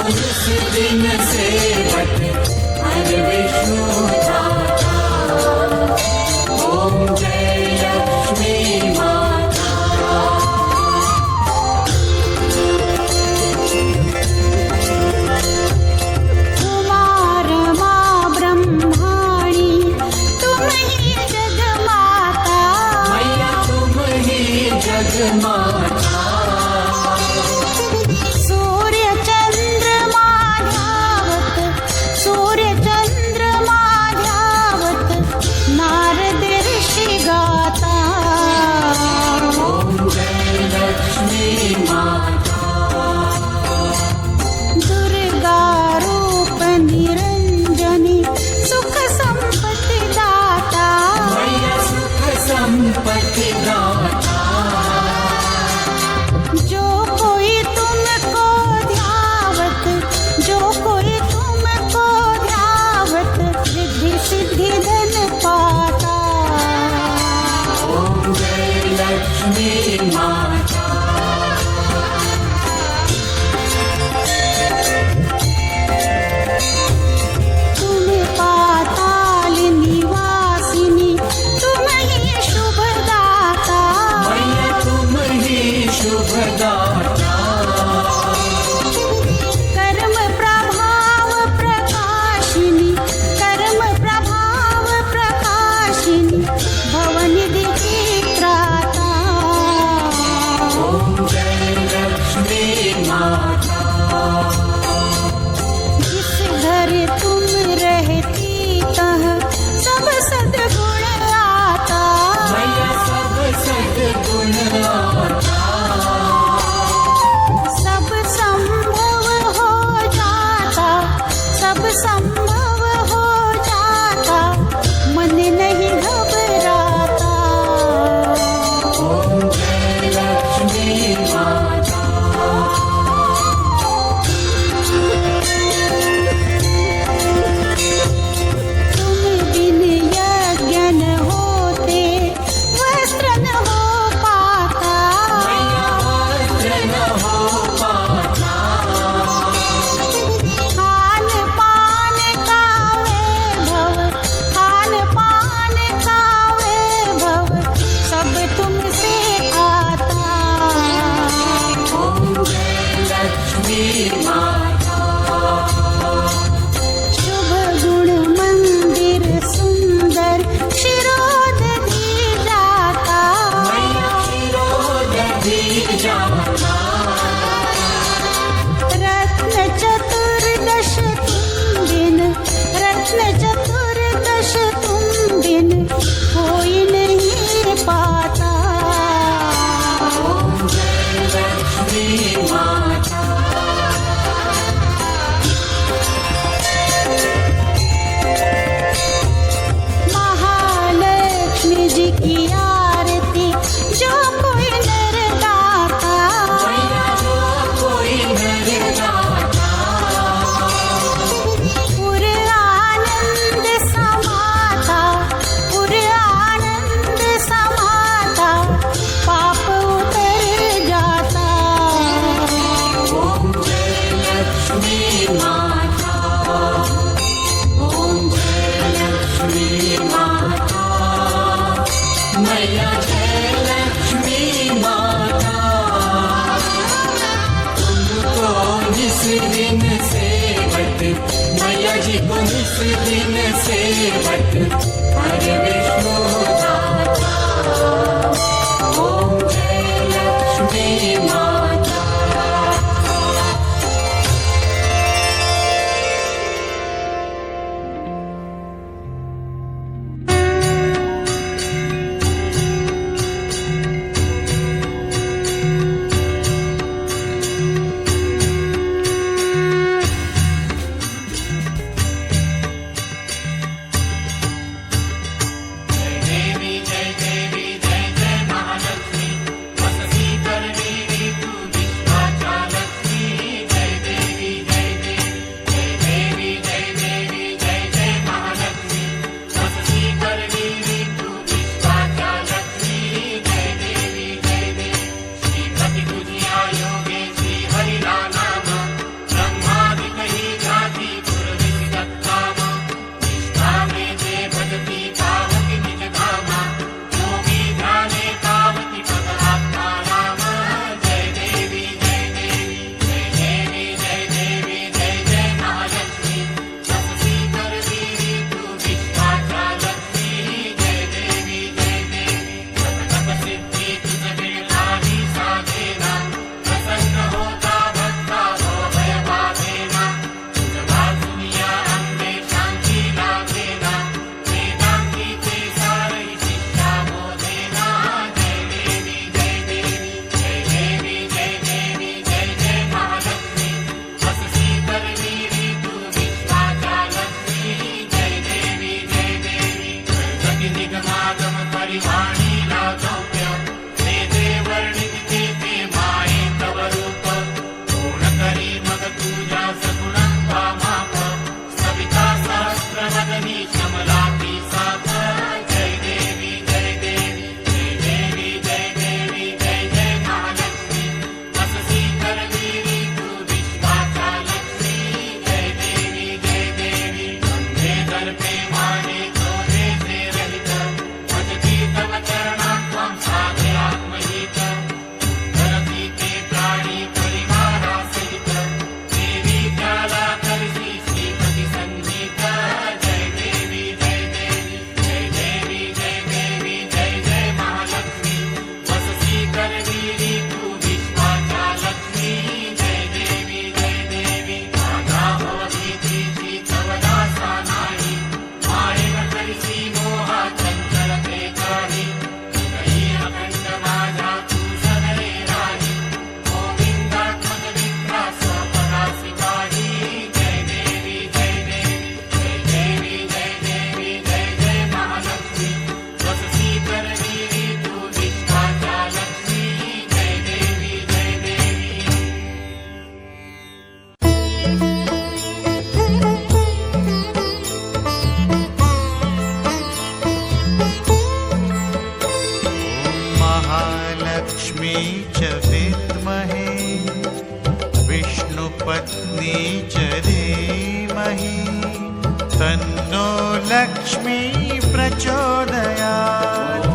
इस दिन सेवक हर विष्णु दाता। ओम जय लक्ष्मी माता। कुमार माँ ब्रह्माणी तुम ही जगमाता। मैया तुम ही जगमाता। सूर्य चंद्रमा ध्यावत, सूर्य चंद्रमा ध्यावत, नारद ऋषि गाता। ओम जय लक्ष्मी माता। दुर्गा रूप निरंजनी सुख संपत्ति दाता। मैया सुख संपत्ति दाता। जो कोई तुमको ध्यावत, जो कोई तुमको ध्यावत, रिद्धि सिद्धि धन पाता। ओम जय लक्ष्मी माता। तुम पाताल निवासिनी तुम ही शुभ दाता। मैया तुम ही शुभ दाता। कर्म प्रभाव प्रकाशिनी, कर्म प्रभाव प्रकाशिनी, भवनिधि की त्राता। ओम जय लक्ष्मी माता। जिस घर तुम रहती तह सब सद्गुण आता। मैया सब सद्गुण आता। सब संभव हो जाता, सब संभव हो जाता, मन नहीं घबराता। ओम जय लक्ष्मी माता। तुम बिन यज्ञ न होते, वस्त्र न हो पाता। मैया वस्त्र न हो पाता। खान पान का वैभव, खान पान का वैभव, सब तुमसे आता। ओम जय लक्ष्मी माता। शुभ गुण मंदिर सुंदर शिरोदधि जाता। मैया शिरोदधि जाता। रत्न चतुर्दश तुम बिन, रत्न चतुर्दश तुम बिन कोई नहीं पाता। ओम जय लक्ष्मी माता। महालक्ष्मी जी की आरती जो कोई नर गाता। मैया जो कोई नर गाता। पुर आनंद समाता, पुर आनंद समाता, पाप उतर जाता। ओम जय लक्ष्मी माता। ओम जय लक्ष्मी माता। मैया जय लक्ष्मी माता। तुमको इस दिन सेवक, मैया जी को इस दिन सेवक हर विष्णु दाता। ओम जय लक्ष्मी माता। च विद्महे विष्णुपत्नी च धीमहि तन्नो लक्ष्मी प्रचोदयात्।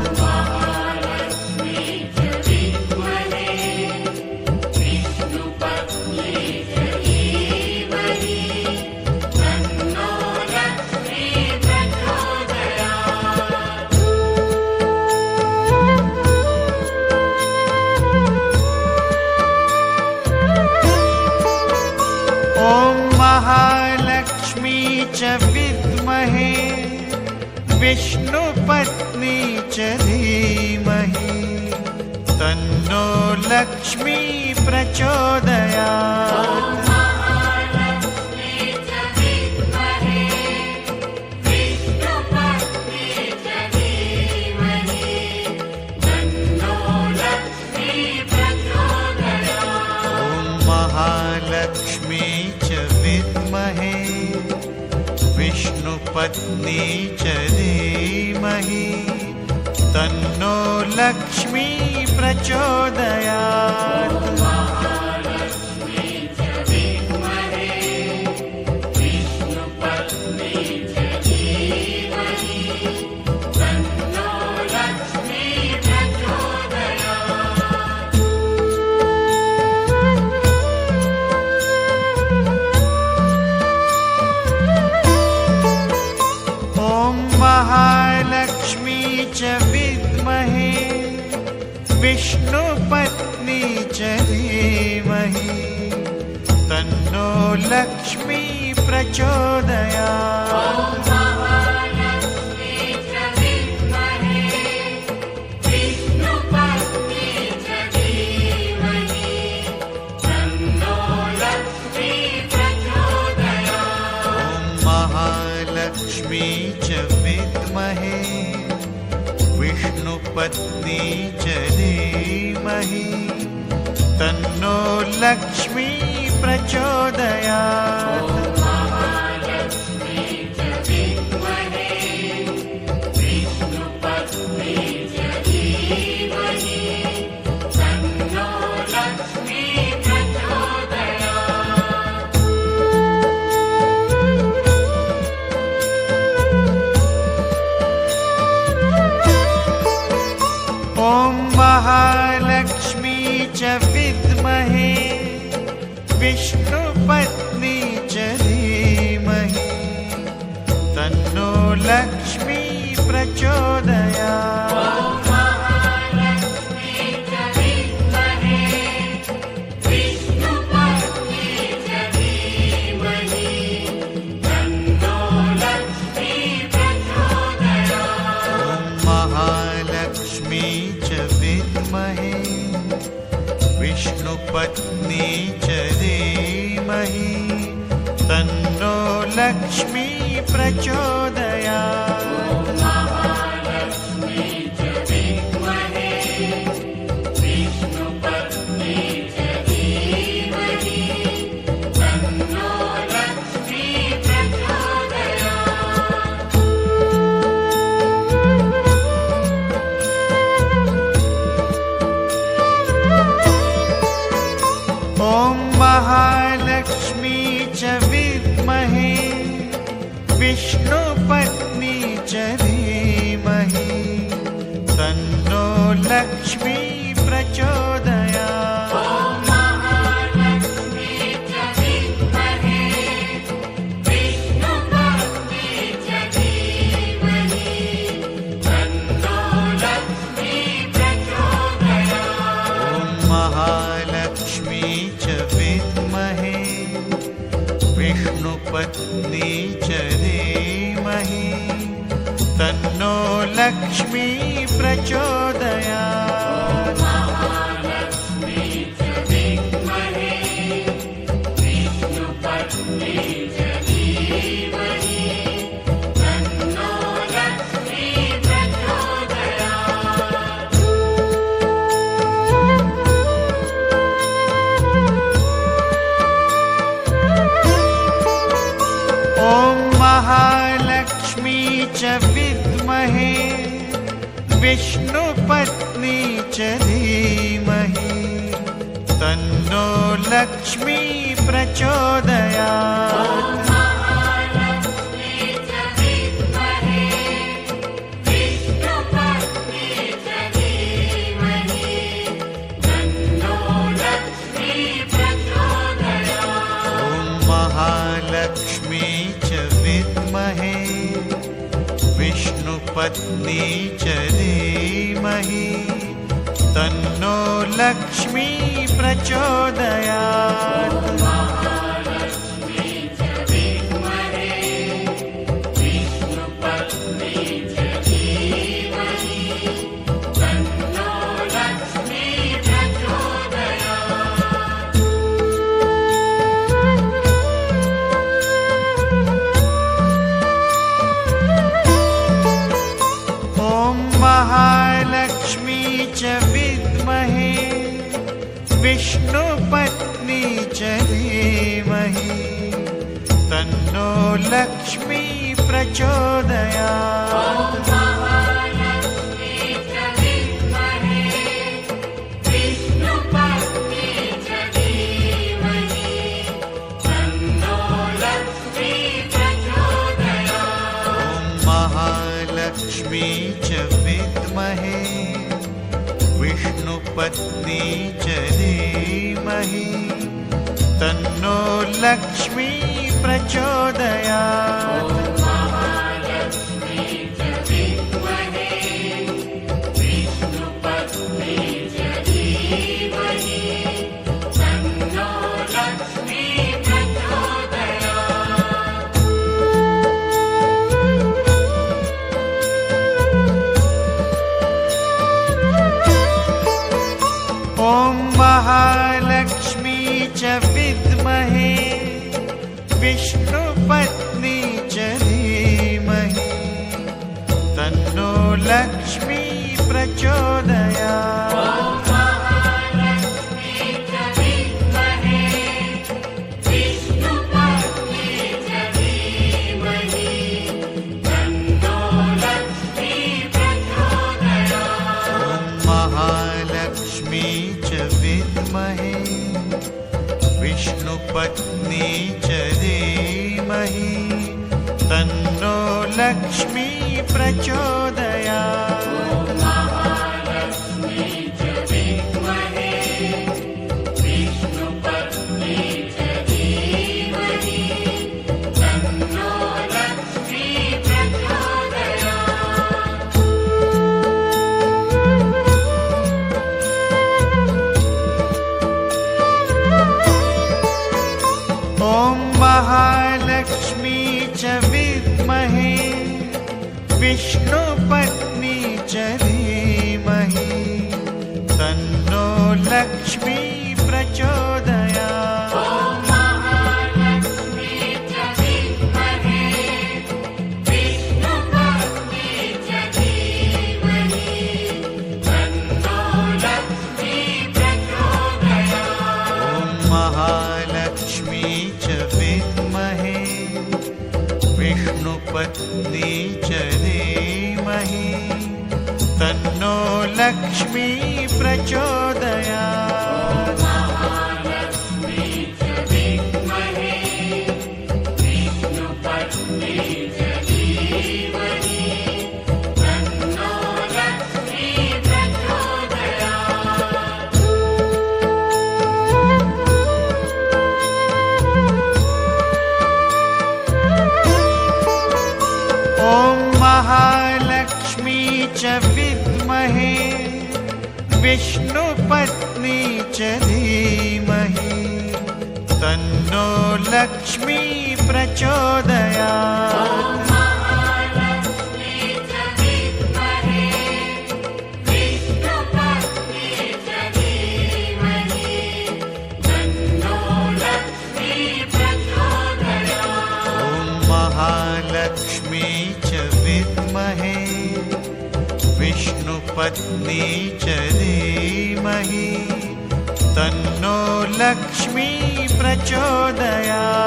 महालक्ष्मी च विद्महे विष्णुपत्नी च धीमहि तन्नो लक्ष्मी प्रचोदयात्। महालक्ष्मी च विद्महे विष्णुपत्नी च धीमहि तन्नो लक्ष्मी प्रचोदयात्। महालक्ष्मी च विद्महे विष्णुपत्नी च धीमहि तन्नो लक्ष्मी प्रचोदयात्। महालक्ष्मी च विद्महे विष्णुपत्नी च धीमहि तन्नो लक्ष्मी प्रचोदयात्। महालक्ष्मी च विद्महे विष्णुपत्नी च धीमहि तन्नो लक्ष्मी प्रचोदयात्। महालक्ष्मी च विद्महे विष्णुपत्नी च धीमहि तन्नो लक्ष्मी प्रचोदयात्। महालक्ष्मी च विद्महे विष्णुपत्नी च धीमहि तन्नो लक्ष्मी प्रचोदयात्। महालक्ष्मी च विद्महे विष्णुपत्नी च धीमहि तन्नो लक्ष्मी प्रचोदयात्। महालक्ष्मी च विद्महे विष्णुपत्नी च धीमहि तन्नो लक्ष्मी प्रचोदयात्। महालक्ष्मी च विद्महे विष्णुपत्नी च धीमहि तन्नो लक्ष्मी प्रचोदयात्। महालक्ष्मी च विद्महे विष्णुपत्नी च धीमहि तन्नो लक्ष्मी प्रचोदयात्। महालक्ष्मी च विद्महे विष्णुपत्नी च धीमहि तन्नो लक्ष्मी प्रचोदयात्। ॐ महालक्ष्मी च विद्महे विष्णुपत्नी च धीमहि तन्नो लक्ष्मी प्रचोदयात्। महालक्ष्मी च विद्महे विष्णुपत्नी च धीमहि तन्नो लक्ष्मी प्रचोदयात्। ॐ महालक्ष्मी च विद्महे विष्णुपत्नी च धीमहि तन्नो लक्ष्मी प्रचोदयात्। महालक्ष्मी च विद्महे विष्णुपत्नी च धीमहि तन्नो लक्ष्मी प्रचोदयात्। ॐ महालक्ष्मी च विद्महे विष्णुपत्नी च धीमहि तन्नो लक्ष्मी प्रचोदयात्। महालक्ष्मी च विद्महे विष्णुपत्नी च धीमहि तन्नो लक्ष्मी प्रचोदयात्।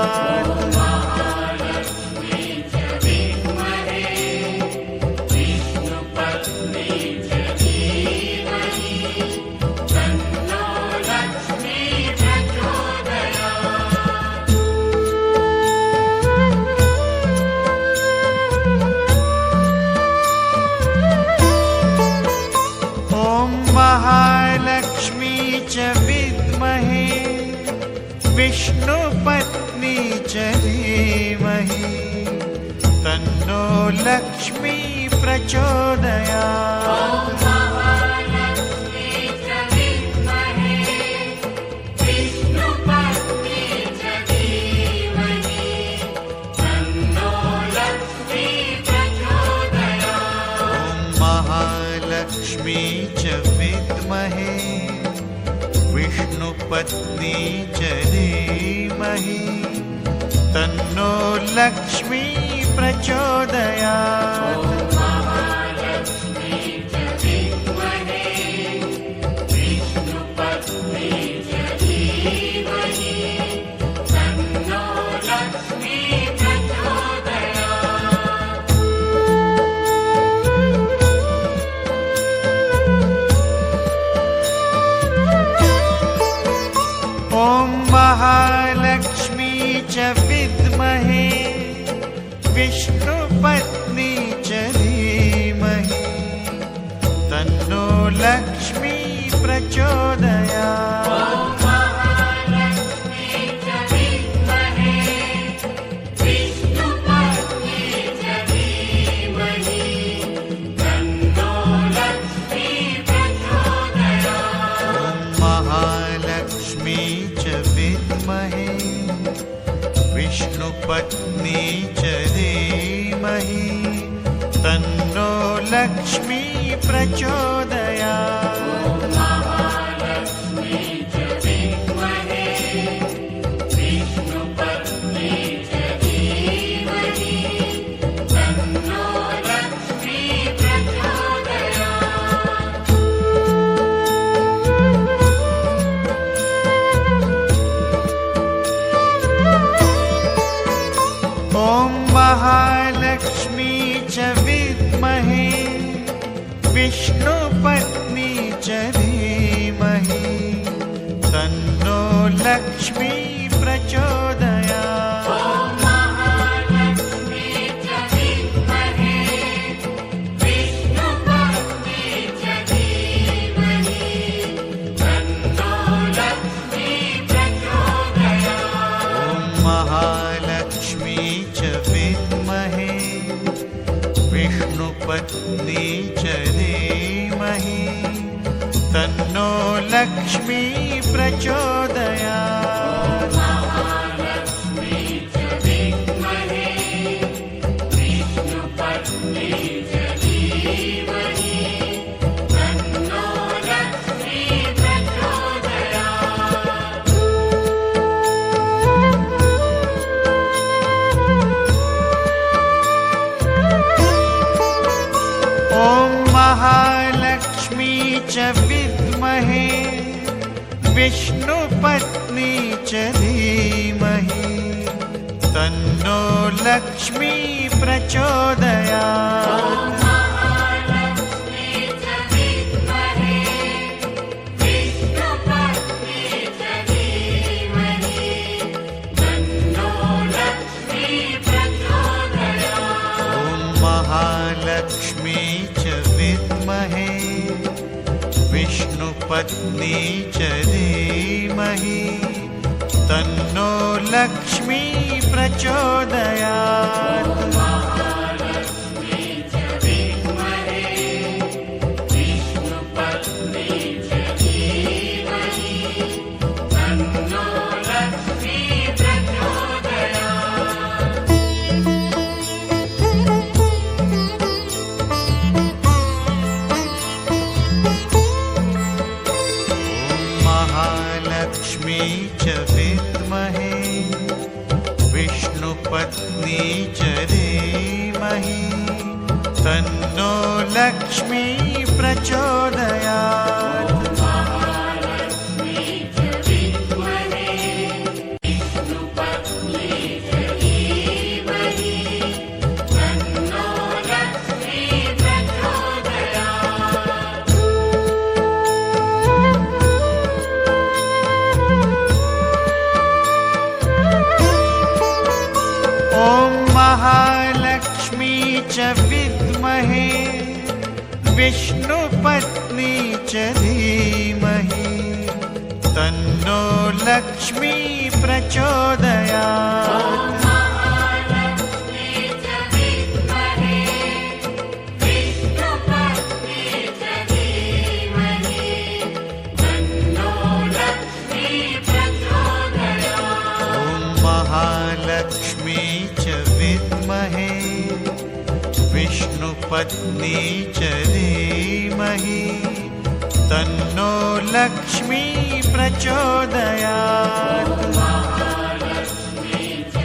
लक्ष्मी विष्णुपत्नी च धीमहि तन्नो लक्ष्मी प्रचोदयात् महालक्ष्मी च विद्महे विष्णुपत्नी च धीमहि तन्नो लक्ष्मी प्रचोदयात् ॐ महालक्ष्मी च विद्महे विष्णुपत्नी च धीमहि तन्नो लक्ष्मी प्रचोदयात् महालक्ष्मी च विद्महे विष्णुपत्नी च धीमहि तन्नो लक्ष्मी प्रचोदयात् ॐ महालक्ष्मी च विद्महे विष्णुपत्नी च धीमहि तन्नो लक्ष्मी प्रचोदयात् महालक्ष्मी च विद्महे विष्णुपत्नी च धीमहि तन्नो लक्ष्मी प्रचोदयात् ॐ महालक्ष्मी च विद्महे विष्णुपत्नी च धीमहि तन्नो लक्ष्मी प्रचोदयात् महालक्ष्मी च विद्महे विष्णुपत्नी च धीमहि तन्नो लक्ष्मी प्रचोदयात् महालक्ष्मी च विद्महे विष्णुपत्नी च धीमहि तन्नो लक्ष्मी प्रचोदयात् महालक्ष्मी च विद्महे विष्णुपत्नी च धीमहि तन्नो लक्ष्मी प्रचोदयात्। महालक्ष्मी च विद्महे विष्णुपत्नी च धीमहि तन्नो लक्ष्मी प्रचोदयात्। महालक्ष्मी च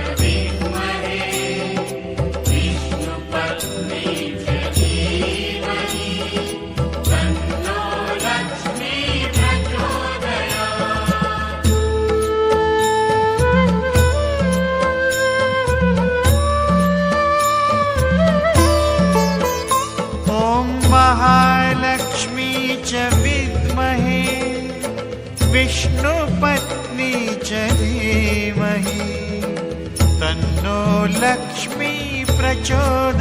विद्महे विष्णुपत्नी च धीमहि तन्नो लक्ष्मी प्रचोदयात्।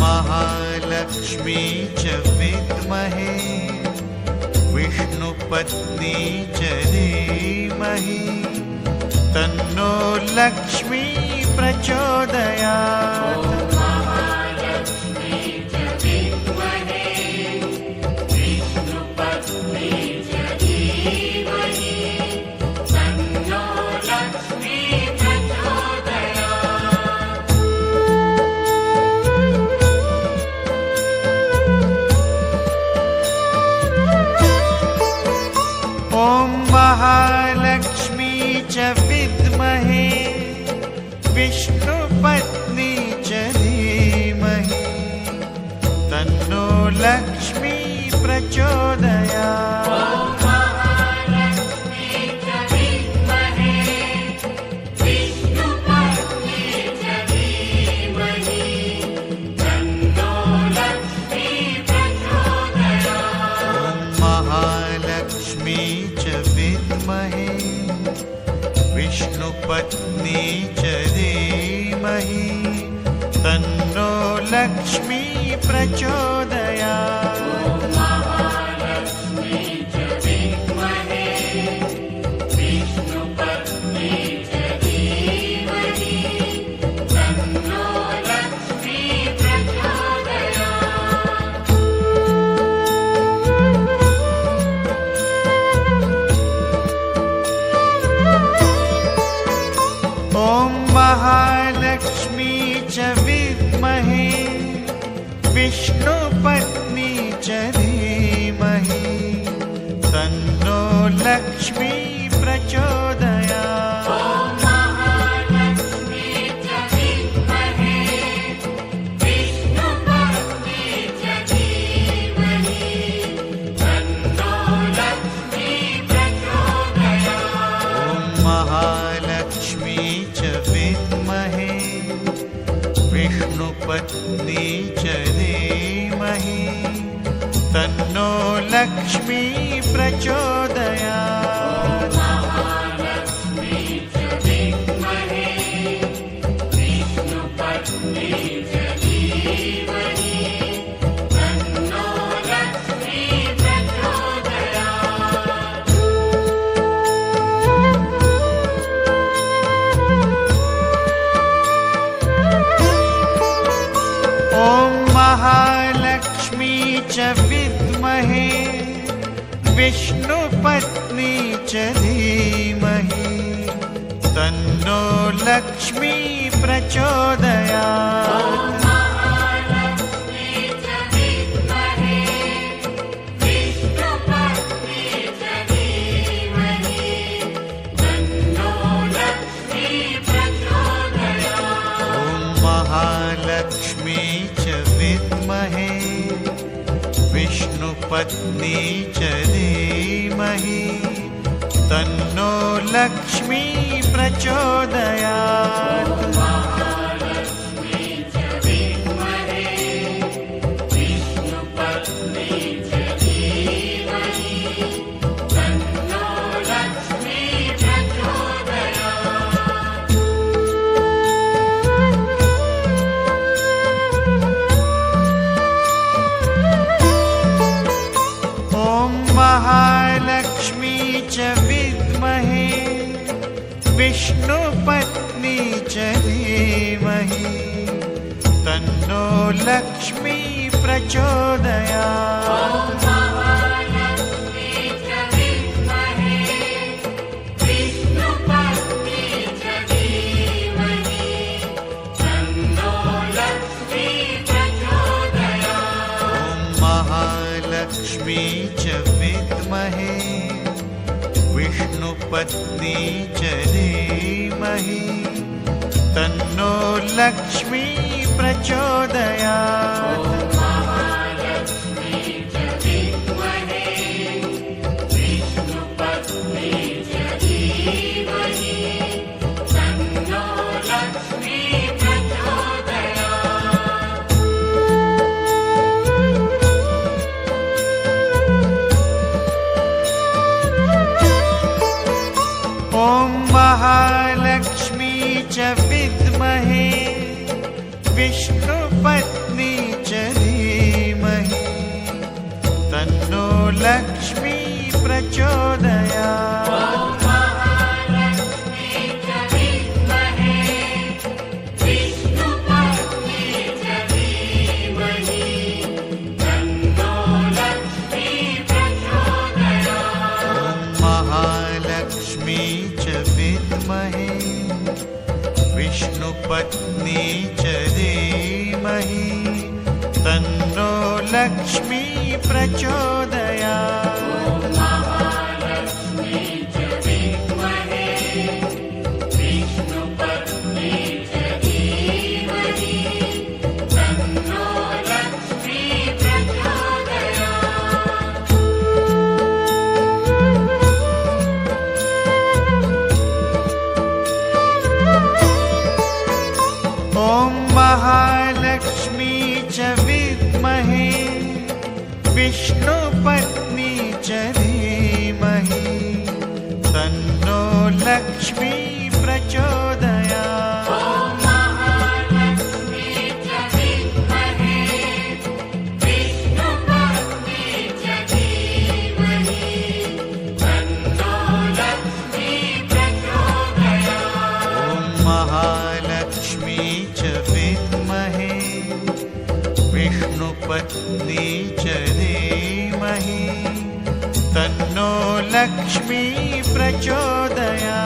महालक्ष्मी च विद्महे विष्णुपत्नी च धीमहि तन्नो लक्ष्मी प्रचोदयात्। महालक्ष्मी च विद्महे विष्णुपत्नी च धीमहि तन्नो लक्ष्मी प्रचोदयात्। महालक्ष्मी च विद्महे विष्णुपत्नी च धीमहि तन्नो लक्ष्मी प्रचोदयात्। महालक्ष्मी च विद्महे विष्णुपत्नी च धीमहि तन्नो लक्ष्मी प्रचोदयात्। महालक्ष्मी च विद्महे विष्णुपत्नी च धीमहि तन्नो लक्ष्मी प्रचोदयात्। महालक्ष्मी च विद्महे विष्णुपत्नी च धीमहि तन्नो लक्ष्मी प्रचोदयात्। महालक्ष्मी च विद्महे विष्णुपत्नी च धीमहि तन्नो लक्ष्मी प्रचोदयात्। लक्ष्मी विष्णुपत्नी च धीमहि तन्नो लक्ष्मी प्रचोदयात् महालक्ष्मी च विद्महे विष्णुपत्नी च धीमहि तन्नो लक्ष्मी प्रचोदयात् ॐ महालक्ष्मी च विद्महे विष्णुपत्नी च धीमहि तन्नो लक्ष्मी प्रचोदयात् महालक्ष्मी च विद्महे विष्णुपत्नी च धीमहि तन्नो लक्ष्मी प्रचोदयात् ॐ महालक्ष्मी च विद्महे विष्णुपत्नी च धीमहि तन्नो लक्ष्मी प्रचोदयात् महालक्ष्मी च विद्महे विष्णुपत्नी च धीमहि तन्नो लक्ष्मी प्रचोदयात्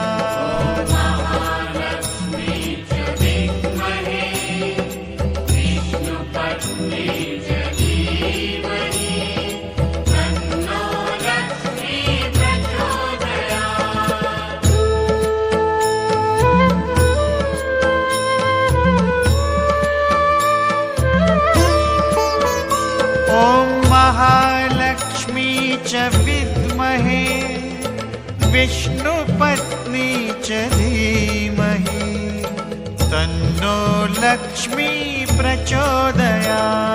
ॐ महालक्ष्मी च विद्महे विष्णुपत्नी च धीमहि तन्नो लक्ष्मी प्रचोदयात्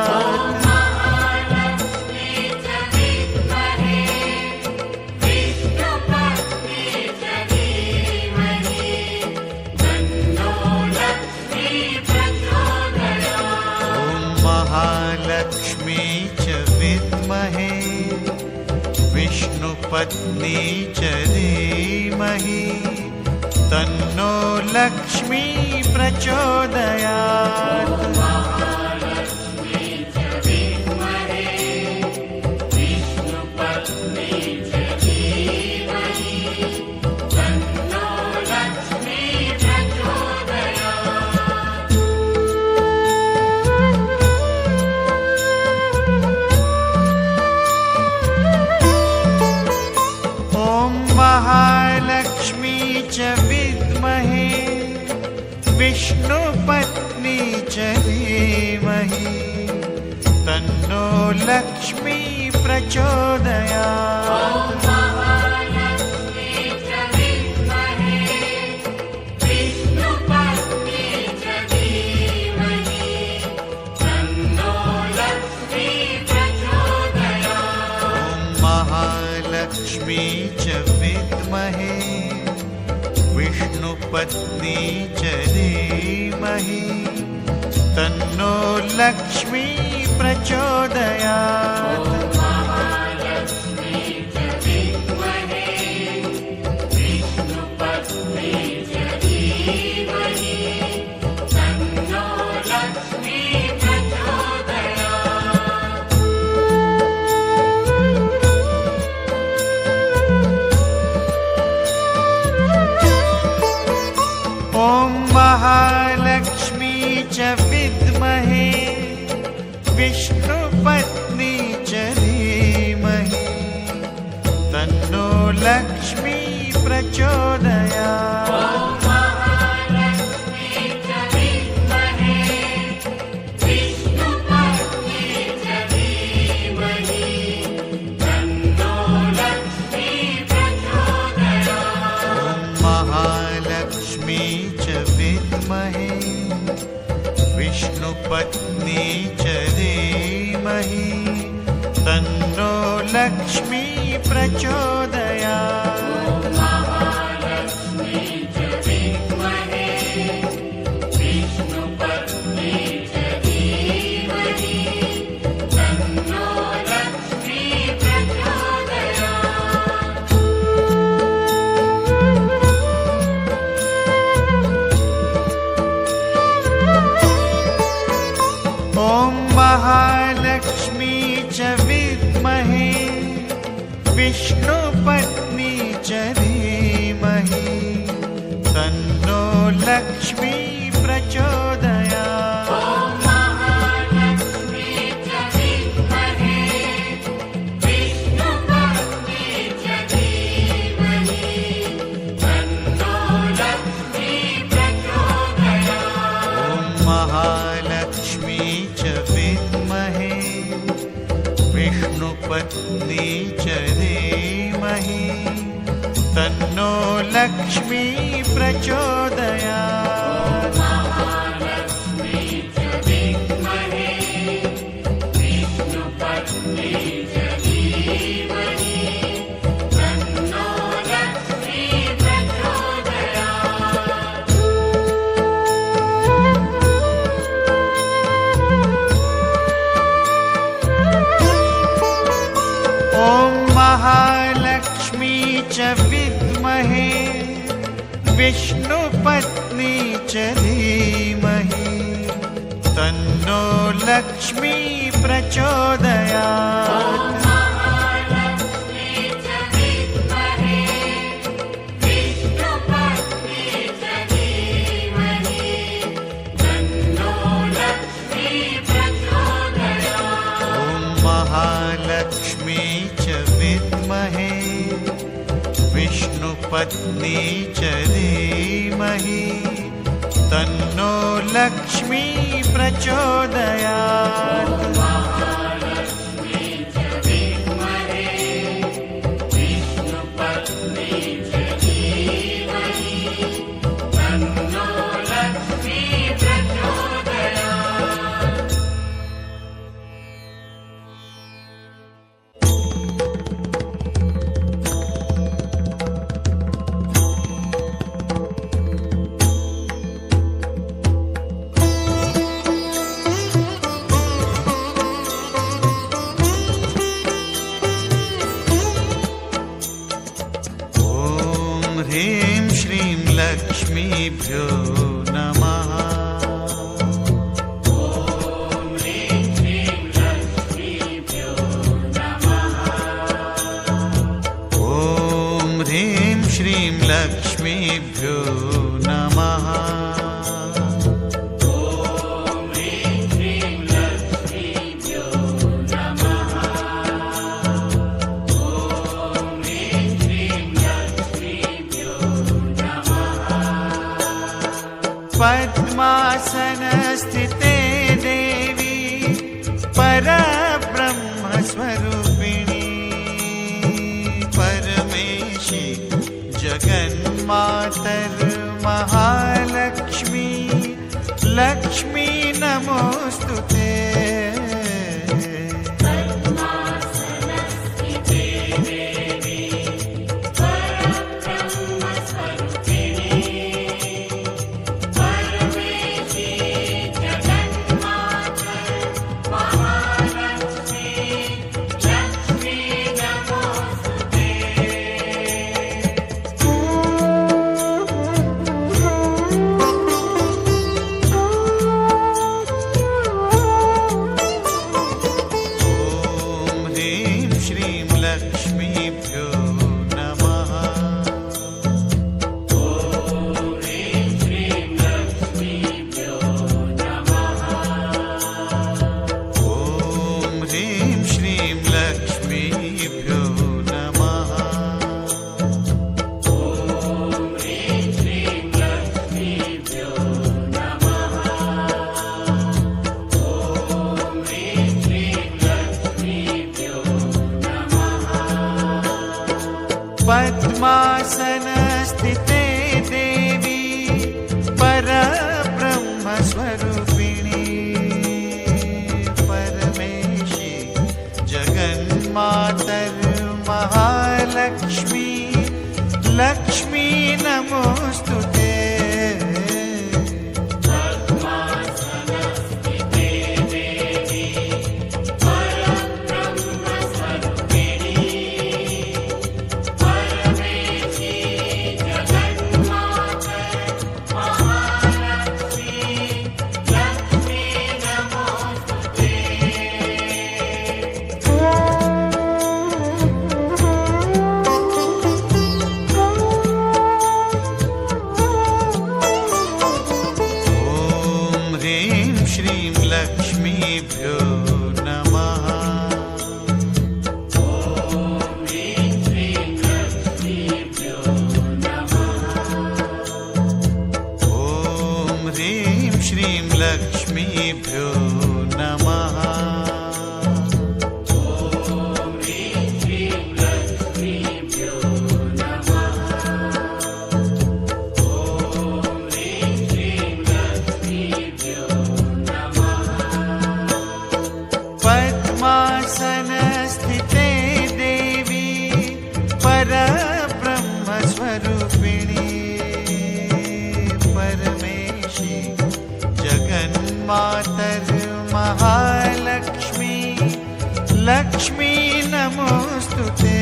महालक्ष्मी च विद्महे विष्णुपत्नी च धीमहि तन्नो लक्ष्मी प्रचोदयात् महालक्ष्मी च विद्महे विष्णुपत्नी च धीमहि तन्नो लक्ष्मी प्रचोदयात् महालक्ष्मी च विद्महे विष्णुपत्नी च धीमहि तन्नो लक्ष्मी प्रचोदयात् महालक्ष्मी च विद्महे विष्णुपत्नी च महालक्ष्मी च विद्महे विष्णुपत्नी च धीमहि तन्नो लक्ष्मी प्रचोदयात्। विष्णुपत्नी च धीमहि तन्नो लक्ष्मी प्रचोदयात्। महालक्ष्मी च विद्महे विष्णुपत्नी च धीमहि तन्नो लक्ष्मी प्रचोदयात्। विष्णुपत्नी च धीमहि तन्नो लक्ष्मी प्रचोदयात्। महालक्ष्मी च विद्महे विष्णुपत्नी च धीमहि तन्नो लक्ष्मी प्रचोदयात्। महालक्ष्मी च विद्महे विष्णुपत्नी च धीमहि तन्नो लक्ष्मी प्रचोदयात्। ह्रीं श्रीं लक्ष्मीभ्यो नमः। ॐ ह्रीं श्रीं लक्ष्मीभ्यो नमः। पद्मासनस्थिते देवी परब्रह्मस्वरूपिणी परमेशी जगन्मातर्महालक्ष्मी लक्ष्मी नमोस्तुते। नमोऽस्तु ते। श्रीं लक्ष्मीभ्यो नमः। ॐ ह्रीं श्रीं लक्ष्मीभ्यो नमः। पद्मासनस्थिते देवी परब्रह्मस्वरूपिणी परमेशी जगन्मातर्महालक्ष्मी लक्ष्मी नमोऽस्तु ते।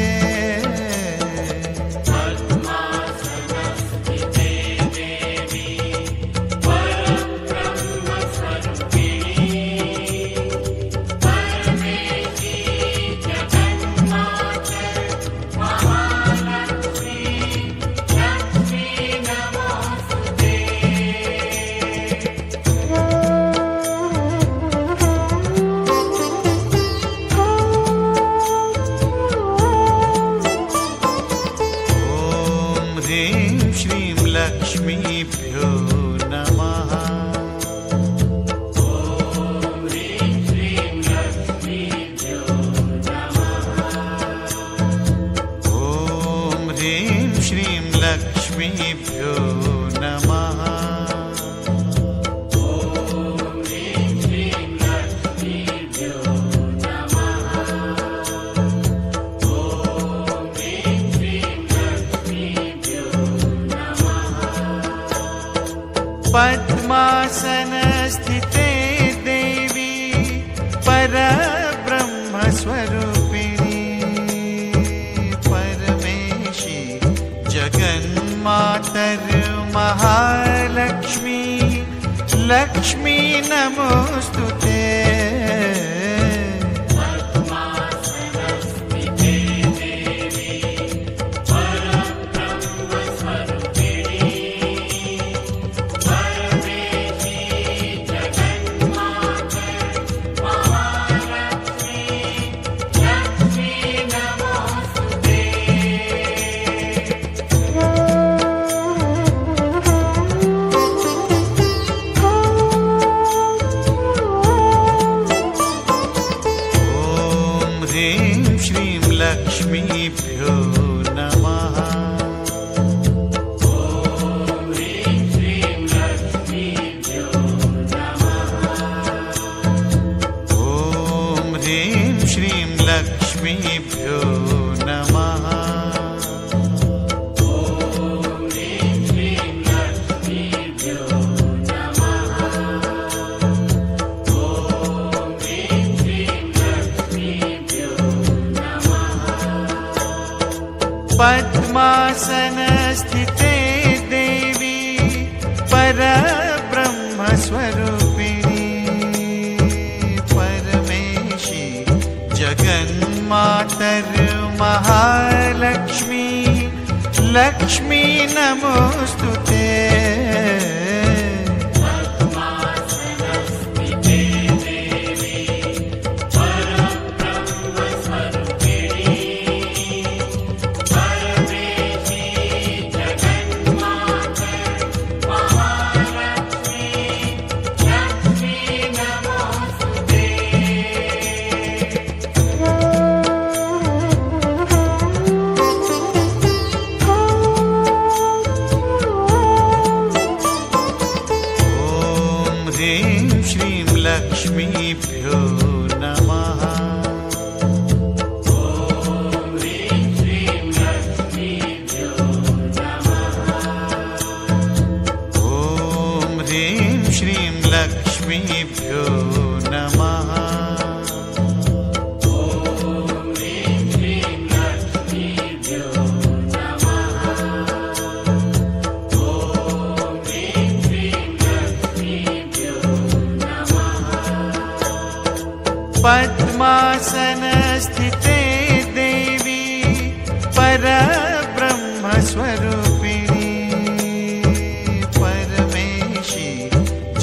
ह्रीं श्रीं लक्ष्मीभ्यो नमः। ॐ ह्रीं श्रीं लक्ष्मीभ्यो नमः। पद्मासनस्थिते देवी परब्रह्मस्वरूपिणी परमेशी जगन्मातर्महालक्ष्मी लक्ष्मी नमोऽस्तु ते। ह्रीं श्रीं लक्ष्मीभ्यो नमः। ॐ ह्रीं श्रीं लक्ष्मीभ्यो नमः। पद्मासनस्थिते देवी परब्रह्मस्वरूपिणी परमेशी जगन्मातर्महालक्ष्मी लक्ष्मी नमोऽस्तु ते। लक्ष्मीभ्यो नमः। ॐ ह्रीं श्रीं लक्ष्मीभ्यो नमः। पद्मासनस्थिते देवी परब्रह्मस्वरूपिणी परमेशी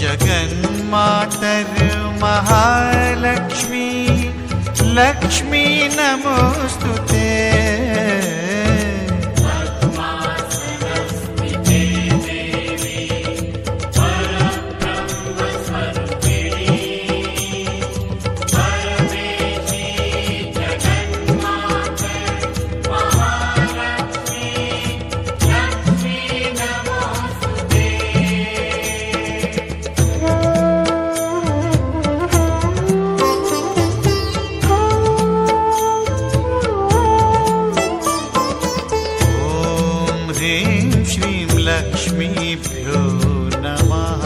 जगन्मातर्महालक्ष्मी लक्ष्मी नमोस्तुते लक्ष्मीभ्यो नमः।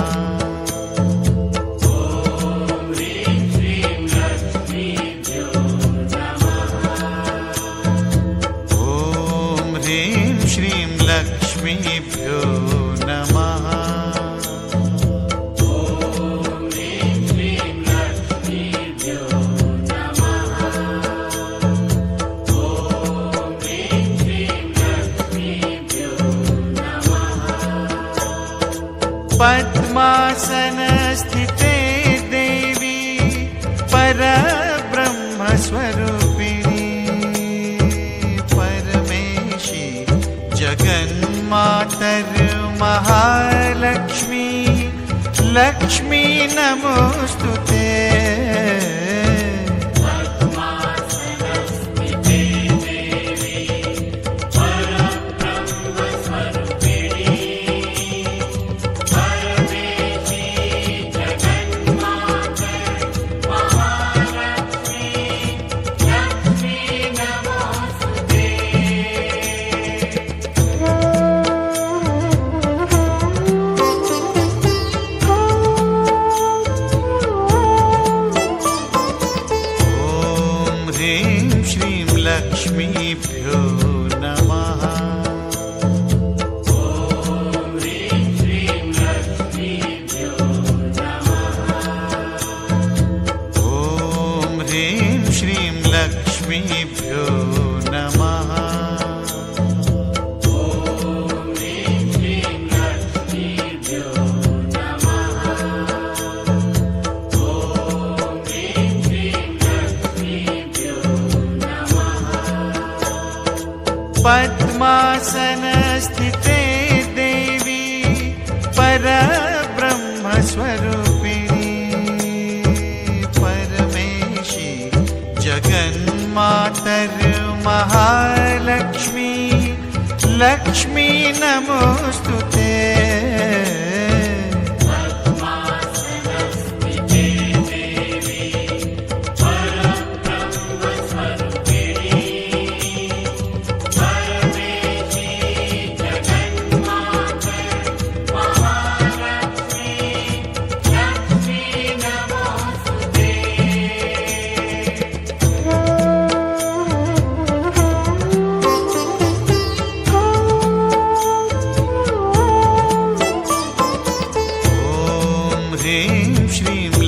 ॐ ह्रीं श्रीं लक्ष्मीभ्यो नमः। पद्मासनस्थिते देवी परब्रह्मस्वरूपिणी परमेशी जगन्मातर्महालक्ष्मी लक्ष्मी नमोस्तुते लक्ष्मीभ्यो नमः। ॐ ह्रीं श्रीं लक्ष्मीभ्यो नमः। पद्मासनस्थिते देवी परब्रह्मस्वरूपिणी परमेशी जगन्मातर्महालक्ष्मी लक्ष्मी नमोस्तुते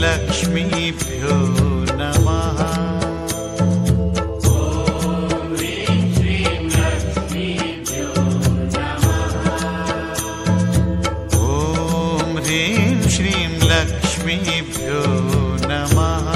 लक्ष्मीभ्यो नमः। ॐ ह्रीं श्रीं लक्ष्मीभ्यो नमः।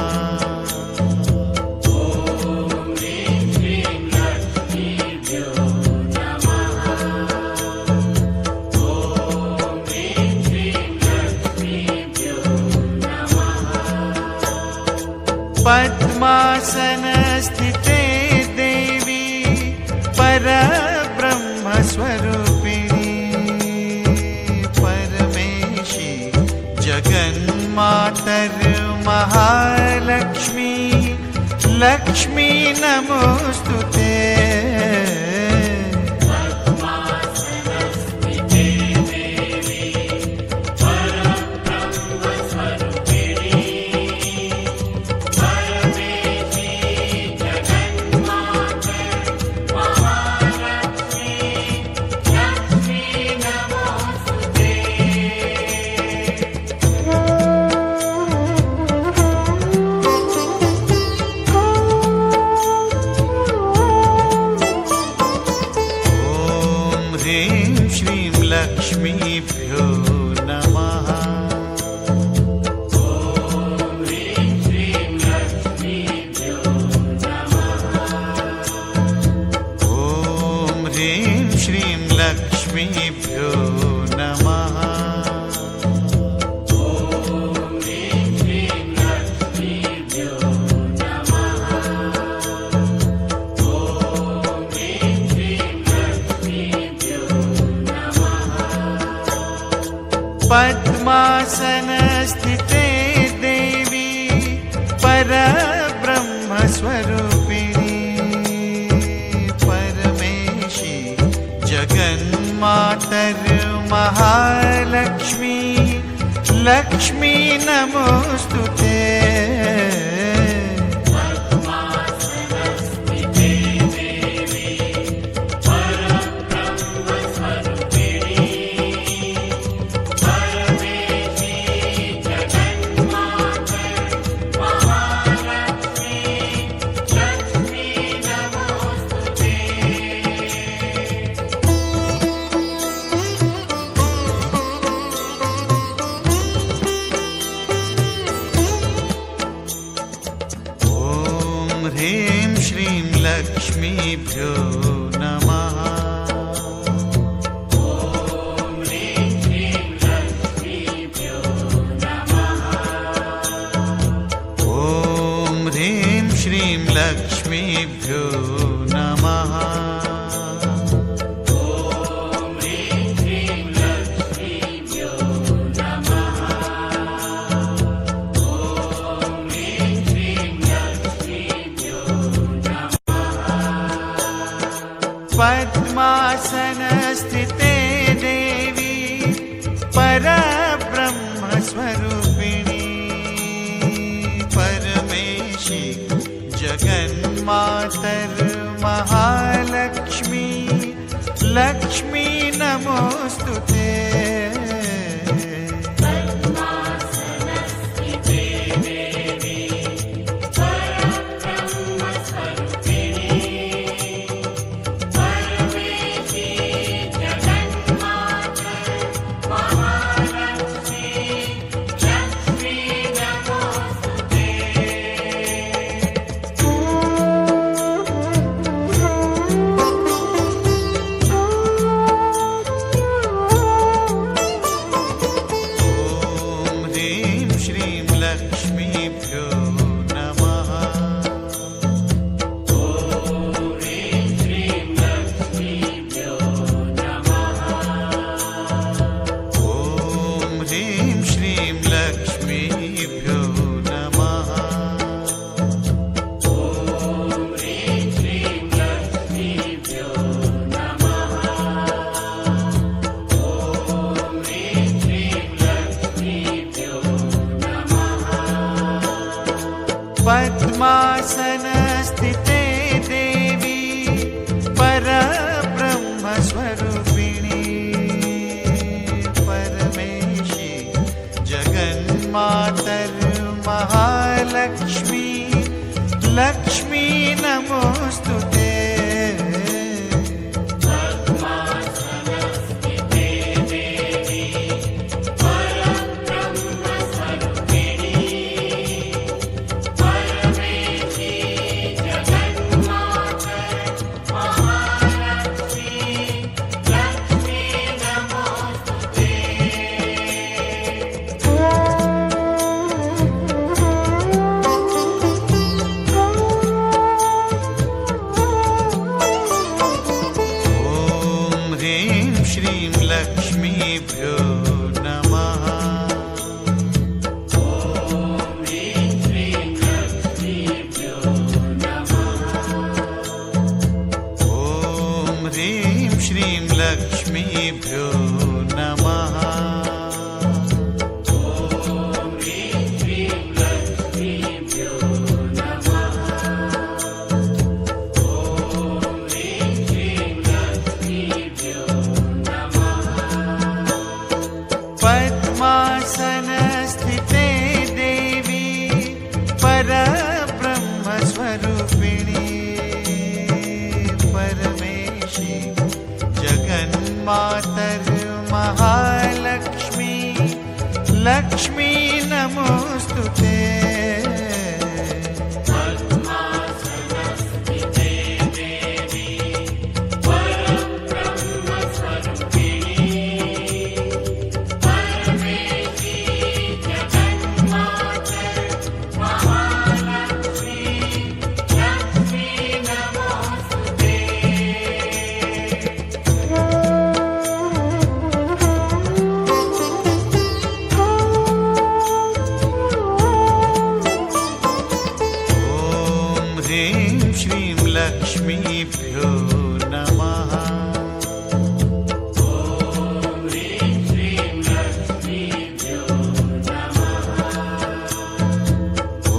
पद्मासनस्थिते देवी परब्रह्मस्वरूपिणी परमेशी जगन्मातर्महालक्ष्मी लक्ष्मी नमोस्तुते लक्ष्मीभ्यो नमः। ॐ ह्रीं श्रीं लक्ष्मीभ्यो नमः। पद्मासनस्थिते देवी परब्रह्मस्वरूपिणी परमेशी जगन्मातर्महालक्ष्मी लक्ष्मी नमोस्तुते। ह्रीं श्रीं लक्ष्मीभ्यो नमः। ॐ ह्रीं श्रीं लक्ष्मीभ्यो नमः। पद्मासनस्थिते देवी परब्रह्मस्वरूपिणी परमेशी जगन्मातर्महालक्ष्मी लक्ष्मी नमोस्तुते। लक्ष्मीभ्यो नमः। ॐ ह्रीं श्रीं लक्ष्मीभ्यो नमः। पद्मासनस्थिते देवी परब्रह्मस्वरूपिणी परमेशी जगन्मातर्महालक्ष्मी लक्ष्मी नमोस्तुते। श्रीं लक्ष्मीभ्यो नमः। ॐ ह्रीं श्रीं लक्ष्मीभ्यो नमः। लक्ष्मी नमोस्तुते। लक्ष्मीभ्यो नमः। ॐ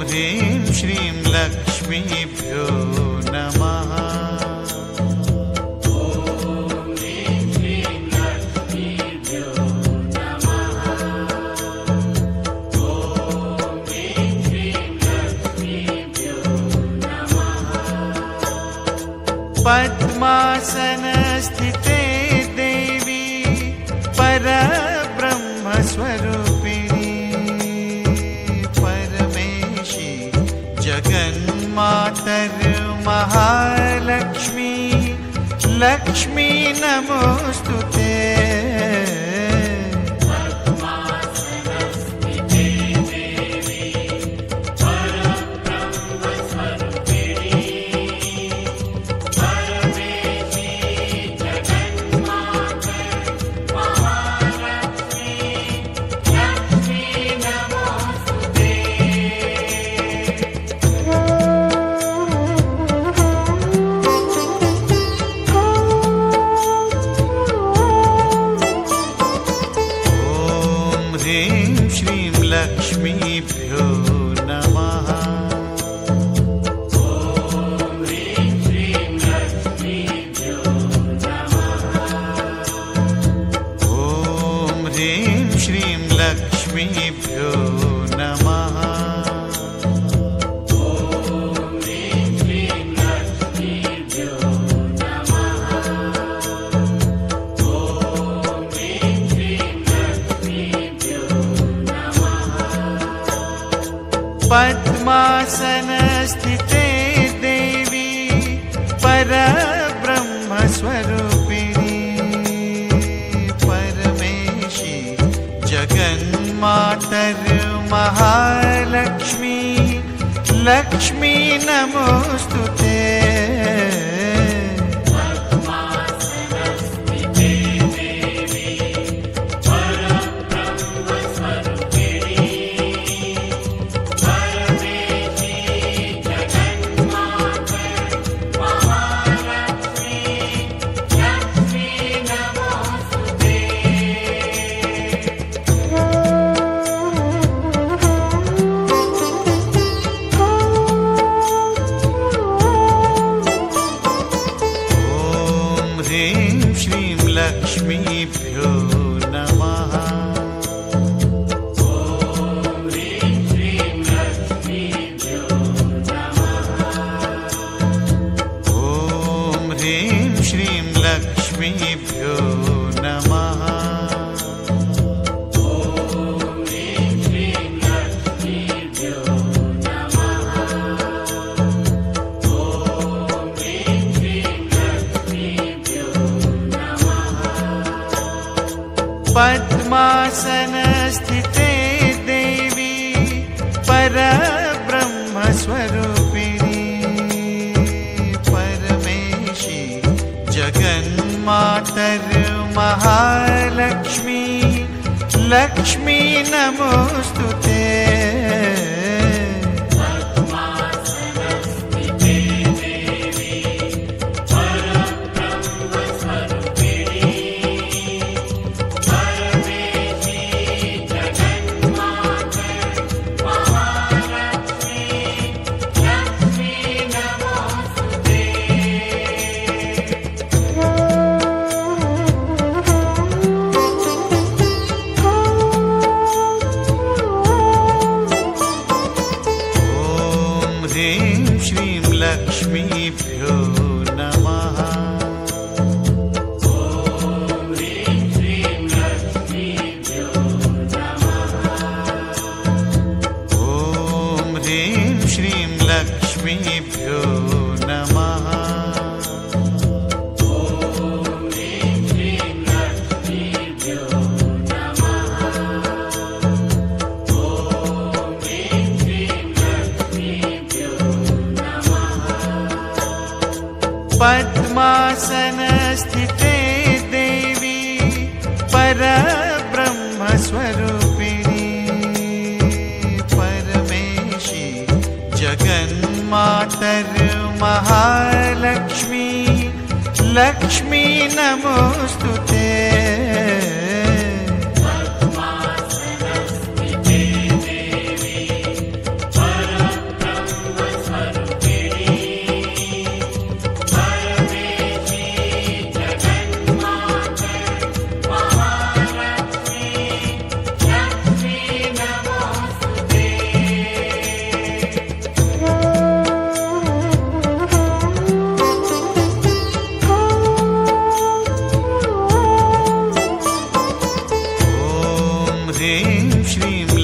ह्रीं श्रीं लक्ष्मीभ्यो नमः। पद्मासनस्थिते देवी परब्रह्मस्वरूपिणी परमेशी जगन्मातर्महालक्ष्मी लक्ष्मी नमोस्तुते। लक्ष्मीभ्यो नमः। ॐ ह्रीं श्रीं लक्ष्मीभ्यो नमः। पद्मासनस्थिते देवी परब्रह्मस्वरूपिणी परमेशी जगन्मातर्महालक्ष्मी लक्ष्मी नमोस्तुते। लक्ष्मीभ्यो नमः। ॐ ह्रीं श्रीं लक्ष्मीभ्यो नमः। पद्मासनस्थिते देवी परब्रह्मस्वरूपिणी परमेशी जगन्मातर्महालक्ष्मी लक्ष्मी नमोस्तुते। पद्मासनस्थिते देवी परब्रह्मस्वरूपिणी परमेशी जगन्मातर्महालक्ष्मी लक्ष्मी नमोस्तुते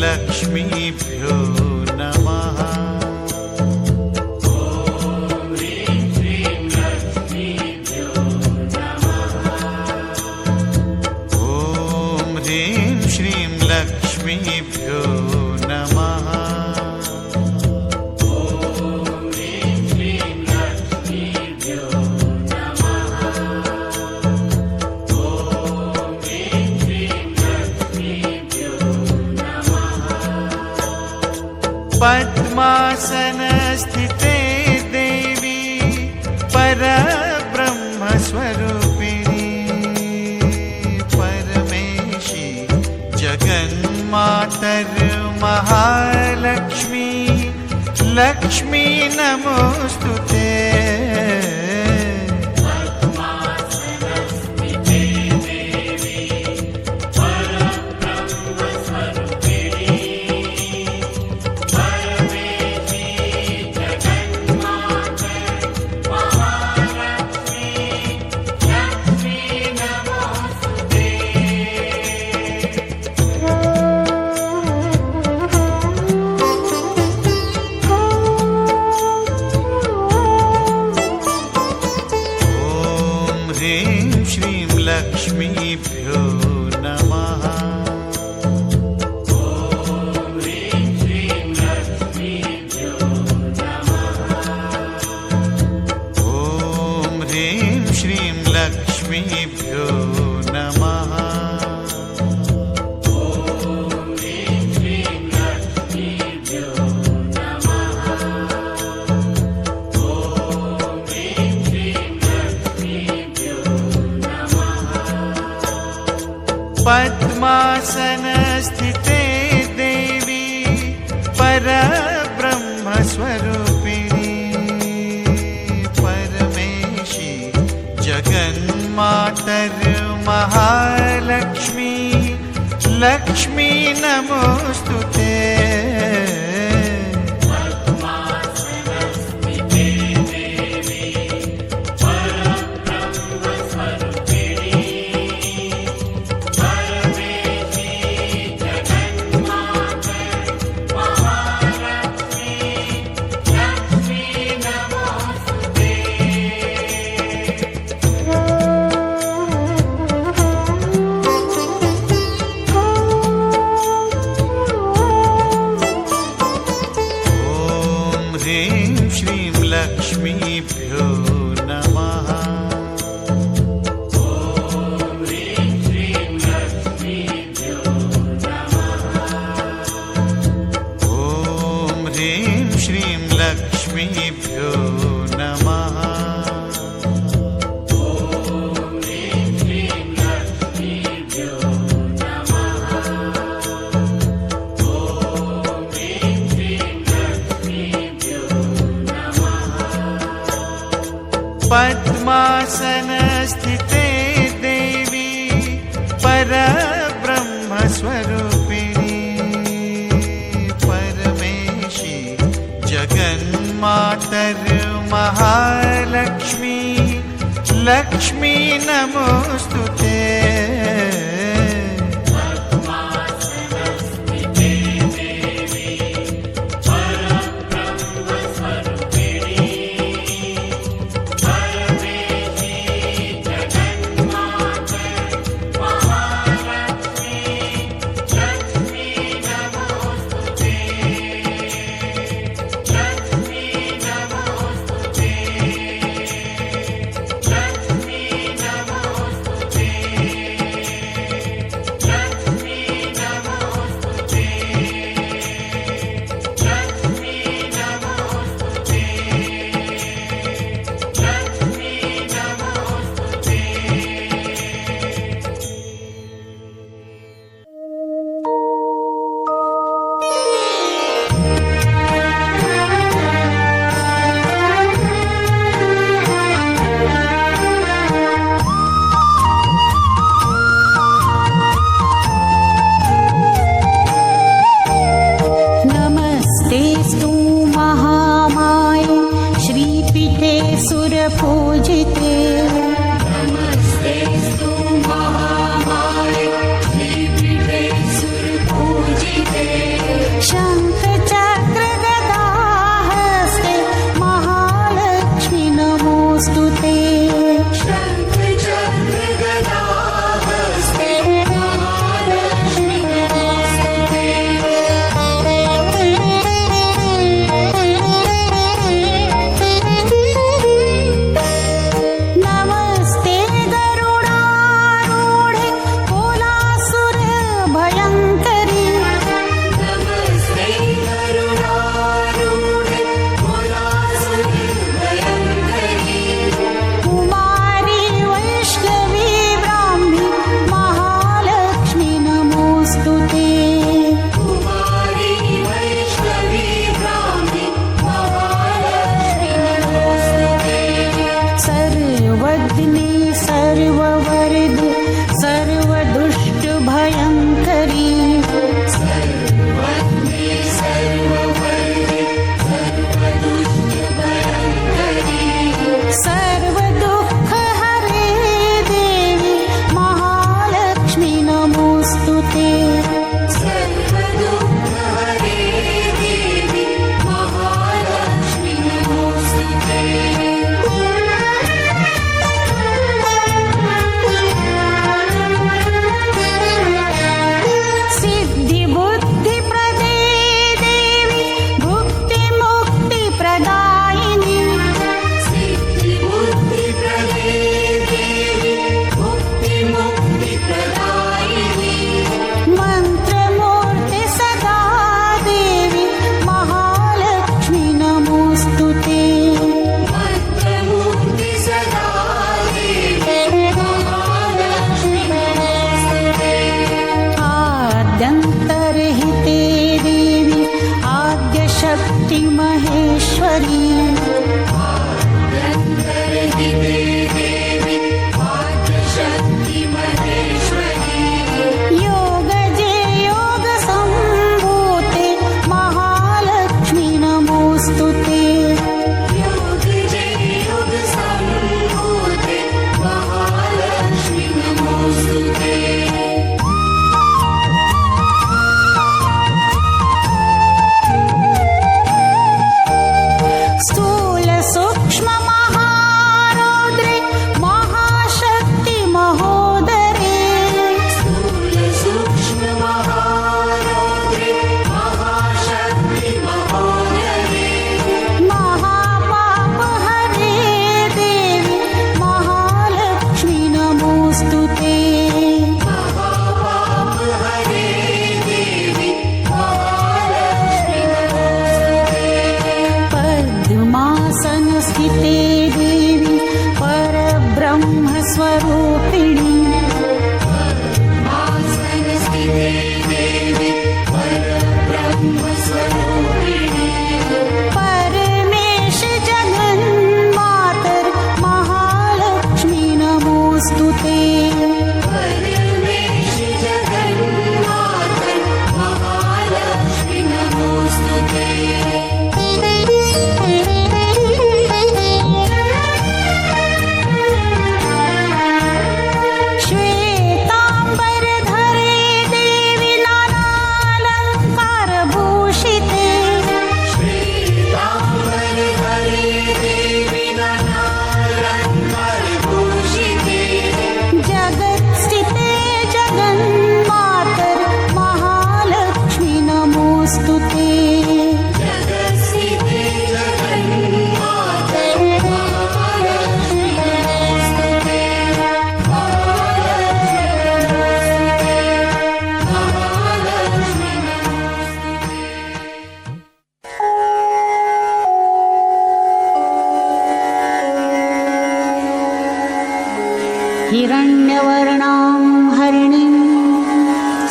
लक्ष्मीभ्यो नमः। ॐ ह्रीं श्रीं लक्ष्मीभ्यो नमः। पद्मासनस्थिते देवी परब्रह्मस्वरूपिणी परमेशी जगन्मातर्महालक्ष्मी लक्ष्मी नमोस्तुते लक्ष्मीभ्यो नमः। ॐ ह्रीं श्रीं लक्ष्मीभ्यो नमः। पद्मासनस्थिते देवी परब्रह्मस्वरूपिणी परमेशी जगन्मातर्महालक्ष्मी लक्ष्मी नमोस्तुते लक्ष्मीभ्यो नमः। ॐ ह्रीं श्रीं लक्ष्मीभ्यो नमः। पद्मासनस्थिते देवी परब्रह्मस्वरूपिणी परमेशी जगन्मातर्महालक्ष्मी लक्ष्मी नमोस्तुते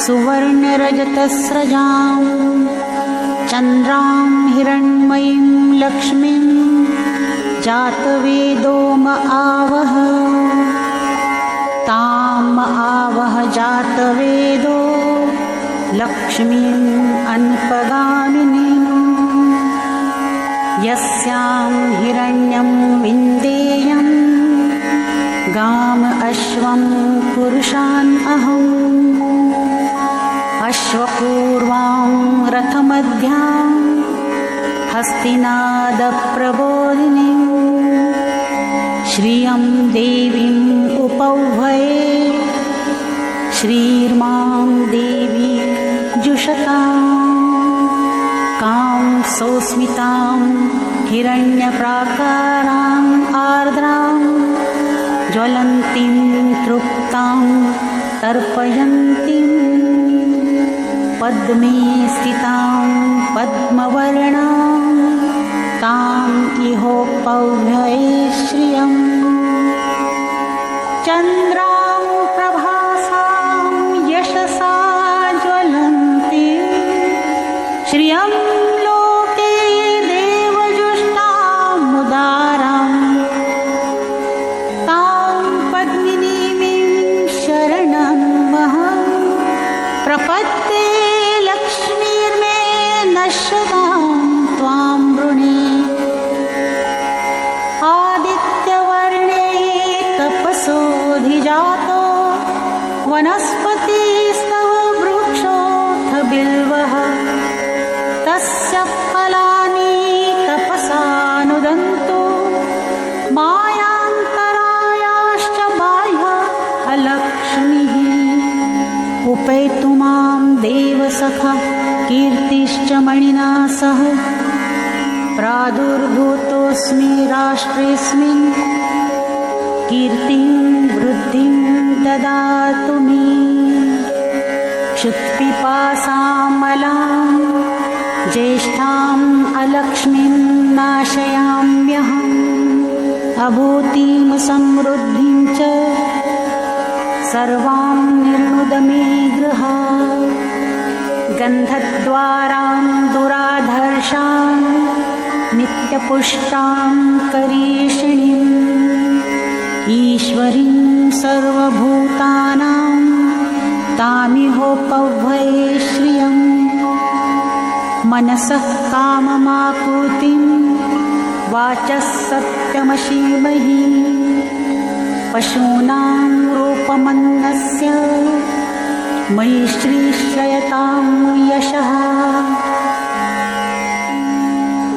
सुवर्णरजतस्रजां चन्द्रां हिरण्मयीं लक्ष्मीं जातवेदो म आवह ताम आवह जातवेदो लक्ष्मीं अनपगामिनीं यस्यां हिरण्यं विन्देयं गाम अश्वं पुरुषान् अहम् अश्वपूर्वां रथमध्यां हस्तिनादप्रबोधिनीं श्रियं देवीम् उपौभये श्रीर्मां देवी जुषतां कां सौस्मितां हिरण्यप्राकाराम् आर्द्रां ज्वलन्तीं तृप्तां तर्पयन्तीं पद्मे स्थितां पद्मवर्णां तां इहोपौभये श्रियम् चन्द्रां प्रभासां यशसा ज्वलन्ती श्रियं लोके देवजुष्टामुदारां तां पद्मिनीं शरणं महं प्रपद्ये लक्ष्मीर्मे नश्यतां त्वां वृणे आदित्यवर्णे तपसोऽधिजातो वनस्पतिस्तव वृक्षोऽथ बिल्वः तस्य फलानि तपसानुदन्तु मायान्तरायाश्च बाह्य अलक्ष्मीः उपेतु मां देवसखा कीर्तिश्च मणिना सह प्रादुर्भूतोऽस्मि राष्ट्रेऽस्मिन् कीर्तिं वृद्धिं ददातु मे क्षुत्पिपासामलां ज्येष्ठाम् अलक्ष्मीं नाशयाम्यहम् अभूतिं समृद्धिं च सर्वां निर्णुद मे गृहात् गन्धद्वारां दुराधर्षां नित्यपुष्टां करीषिणीम् ईश्वरीं सर्वभूतानां तामिहोपभये श्रियम् मनसः काममाकुतिं वाचः सत्यमशीमहि पशूनां रूपमन्नस्य मयि श्रीश्रयतां यशः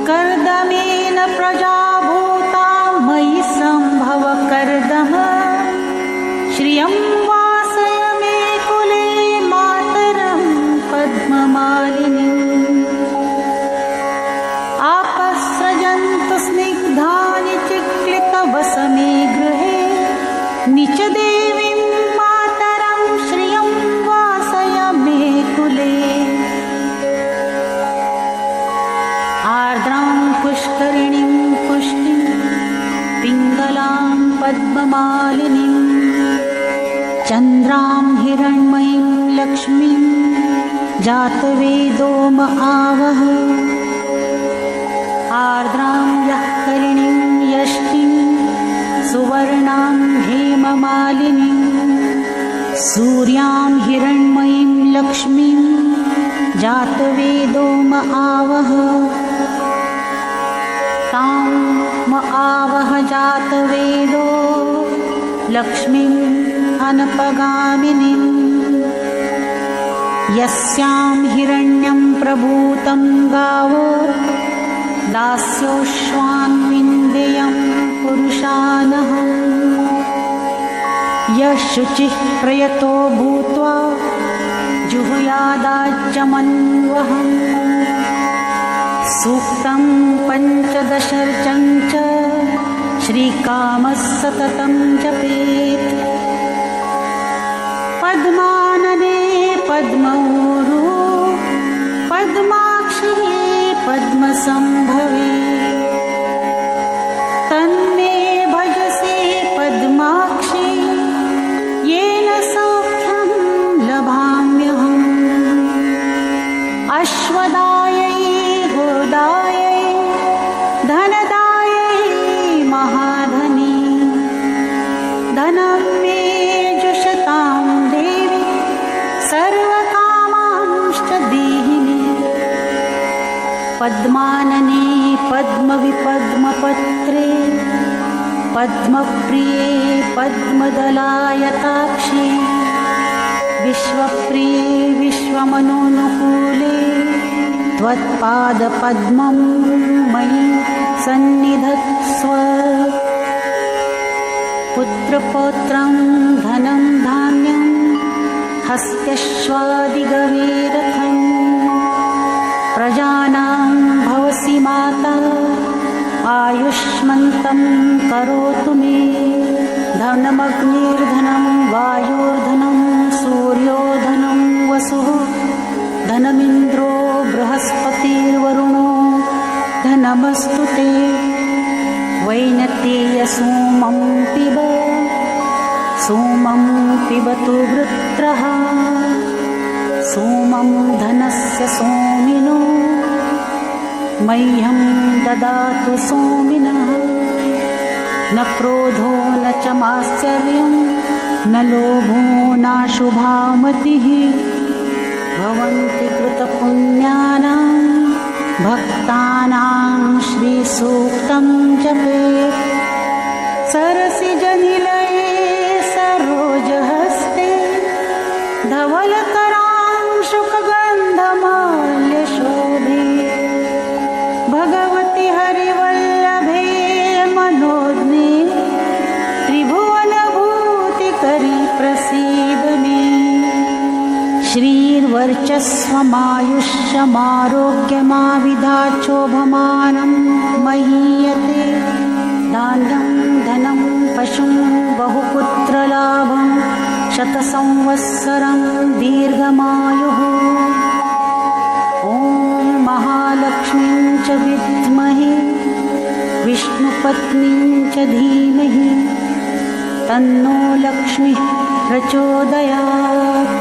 कर्दमेन प्रजाभूता मयि सम्भव कर्दम श्रियं वासय मे कुले मातरं पद्ममालिनीम् आपस्रजन्तु स्निग्धानि चिक्लितवसमे गृहे निचदेवीं मातरं श्रियं वासय मे कुले आर्द्रां पुष्करिणीं पुष्टिं पिङ्गलां पद्ममालिनीं चन्द्रां हिरण्मयीं लक्ष्मीं जातवेदो म आवह आर्द्रां यःकरिणीं यष्टिं सुवर्णां हेममालिनीं सूर्यां हिरण्मयीं लक्ष्मीं जातवेदो म आवह तां म आवह जातवेदो लक्ष्मीं अनपगामिनीं यस्यां हिरण्यं प्रभूतं गावो दास्योश्वान् विन्देयं पुरुषानहम् यः शुचिः प्रयतो भूत्वा जुहुयादाज्यमन्वहम् सूक्तं पञ्चदशर्चं च श्रीकामः सततं जपेत् पद्मानने पद्मौरु पद्माक्षिये पद्मसंभवे तन्मे भजसे पद्माक्षी येन सौख्यं लभाम्यहम् पद्मानने पद्मविपद्मपत्रे पद्मप्रिये पद्मदलायताक्षी विश्वप्रिये विश्वमनोनुकूले त्वत्पादपद्मं मयि सन्निधत्स्व। पुत्रपौत्रं धनं धान्यं हस्त्यश्वादिगवीरथम् प्रजानां भवसि माता आयुष्मन्तं करोतु मे। धनमग्निर्धनं वायुर्धनं सूर्योधनं वसुः धनमिन्द्रो बृहस्पतिर्वरुणो धनमस्तु ते। वैनतेयसोमं पिब सोमं पिबतु वृत्रः सोमं धनस्य सोमिनो मह्यं ददातु सोमिनः। न क्रोधो न च मात्सर्यं न लोभो नाशुभा मतिः भवन्ति कृतपुण्यानां भक्तानां श्रीसूक्तं जपेत्। सरसिजनिलये सरोजहस्ते धवलकरांशुकगन्धमाल्यशोभे भगवति हरिवल्लभे मनोज्ञे त्रिभुवनभूतिकरी प्रसीद मे। श्रीर्वर्चस्वमायुष्यमारोग्यमाविधाचोभमानं महीयते। धान्यं धनं पशुं बहुपुत्रलाभं शतसंवत्सरं दीर्घमायुः। ॐ महालक्ष्मीं च विद्महे विष्णुपत्नीं च धीमहि तन्नो लक्ष्मीः प्रचोदयात्।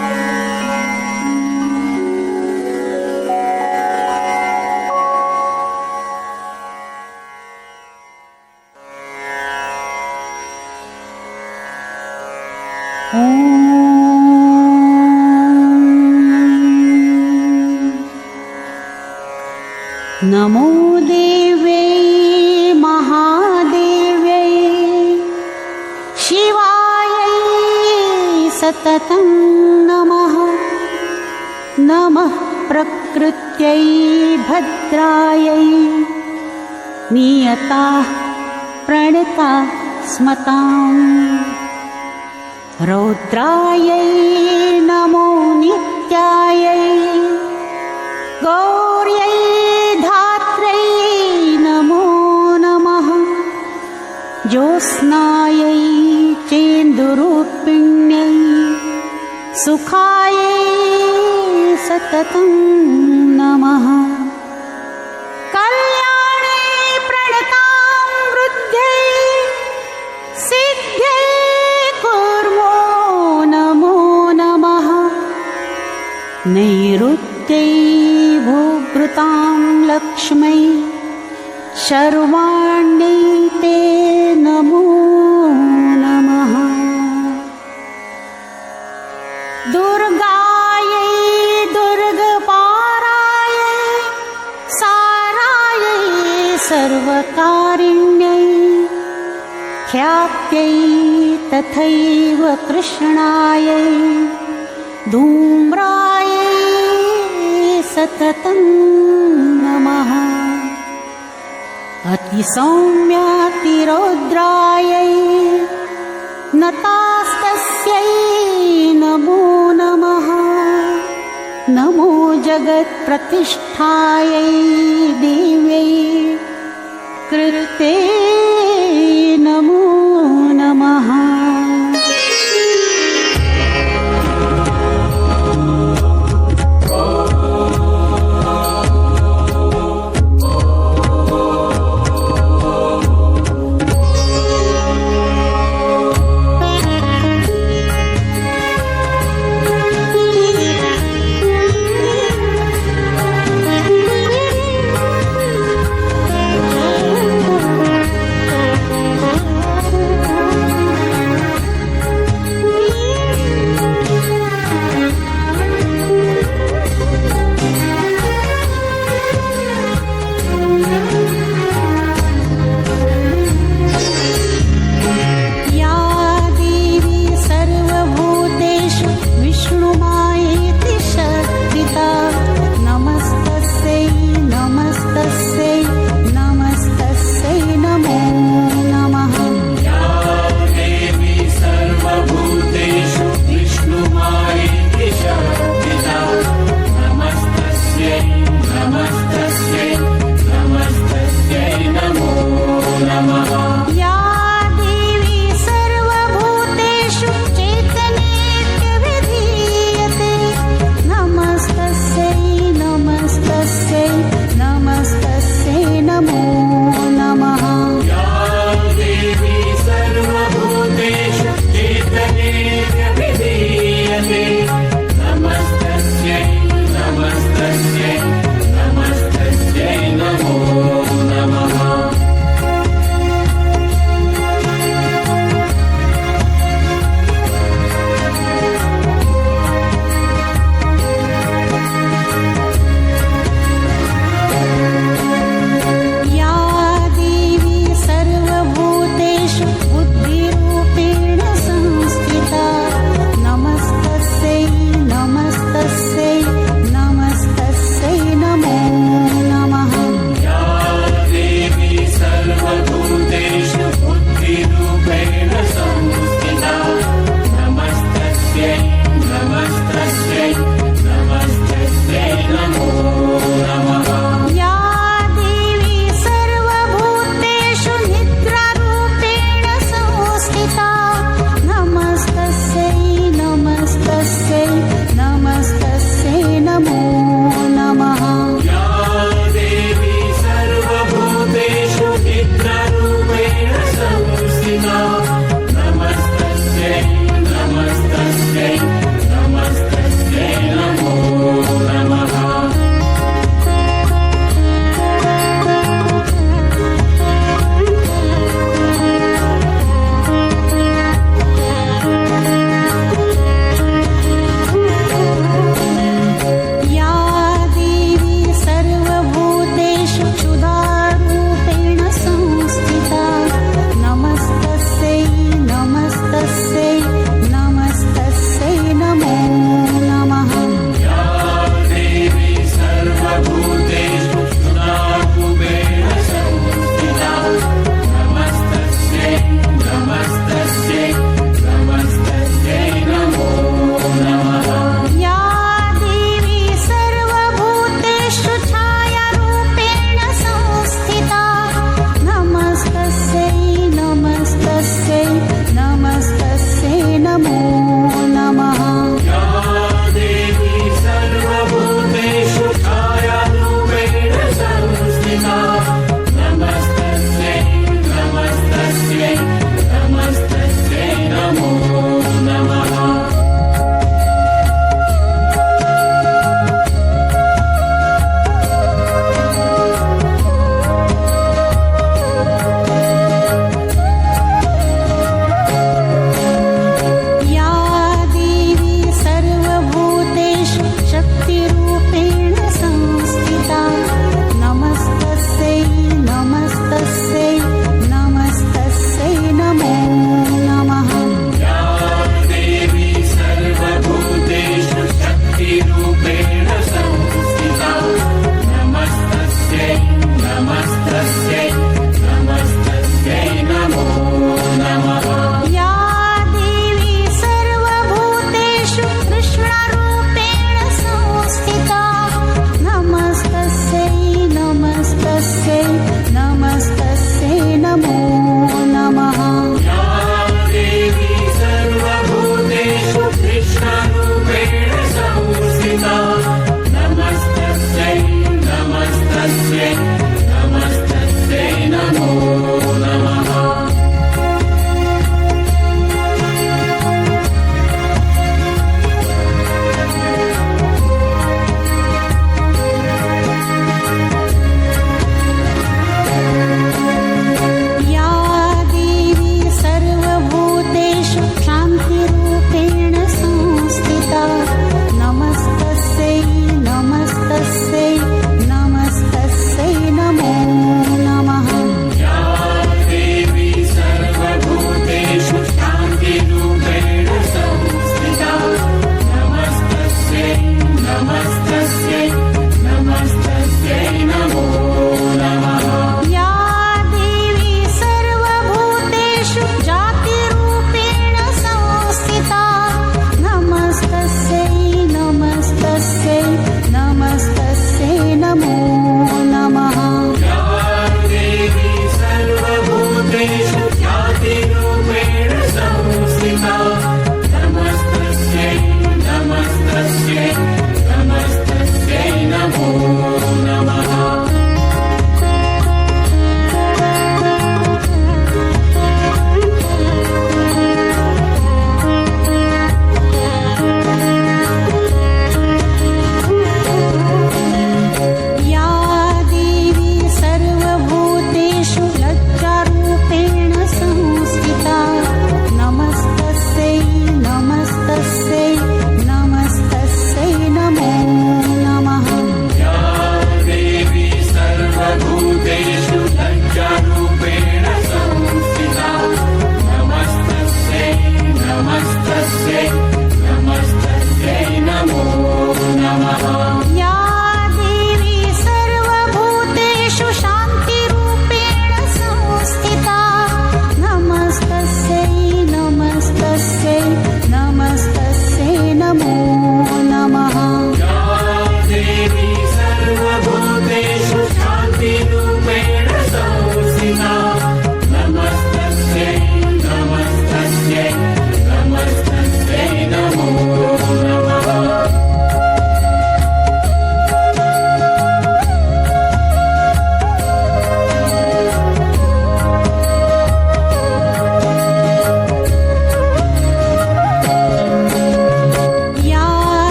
नमो देव्यै महादेव्यै शिवायै सततं नमः। नमः प्रकृत्यै भद्रायै नियताः प्रणता स्मताम्। रौद्रायै नमो नित्यायै गौर्यै धात्र्यै नमो नमः। ज्योत्स्नायै चेन्दुरूपिण्यै सुखायै सततं नमः। कल्याणे प्रणतां वृद्ध्यै सिद्ध्यै कुर्मो नमो नमः। नैऋत्यै भूभृतां लक्ष्मै शर्वाण्यै ते नमो नमः। दुर्गायै दुर्गपारायै सारायै सर्वकारिण्यै ख्यात्यै तथैव कृष्णायै धूम्रायै सततं नमः। अतिसौम्यातिरौद्रायै नतास्तस्यै नमो नमः। नमो जगत्प्रतिष्ठायै देव्यै कृते नमो नमः।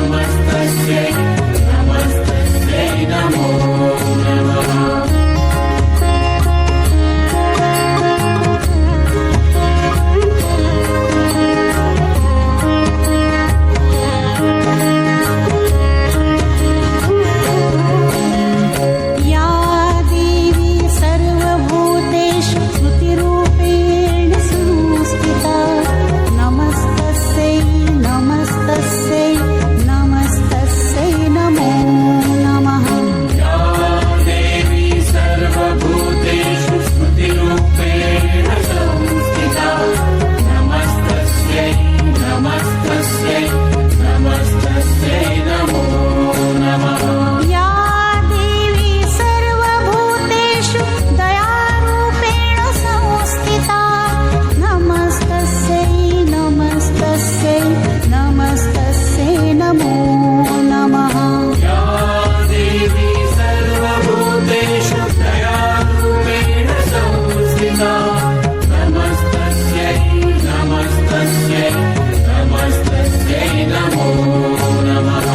नमस्तस्यै नमस्तस्यै नमो नमः। या देवी सर्वभूतेषु श्रुतिरूपेण संस्थिता नमस्तस्यै नमस्तस्यै नमस्तस्यै नमो नमः। या देवी सर्वभूतेषु स्मृतिरूपेण संस्थिता नमस्तस्यै नमस्तस्यै नमस्तस्यै नमो नमः। या देवी सर्वभूतेषु दयारूपेण संस्थिता नमस्तस्यै नमस्तस्यै नमस्तस्यै नमो नमः। या देवी सर्वभूतेषु दयारूपेण संस्थिता नमस्तस्यै नमस्तस्यै नमस्तस्यै नमो नमः।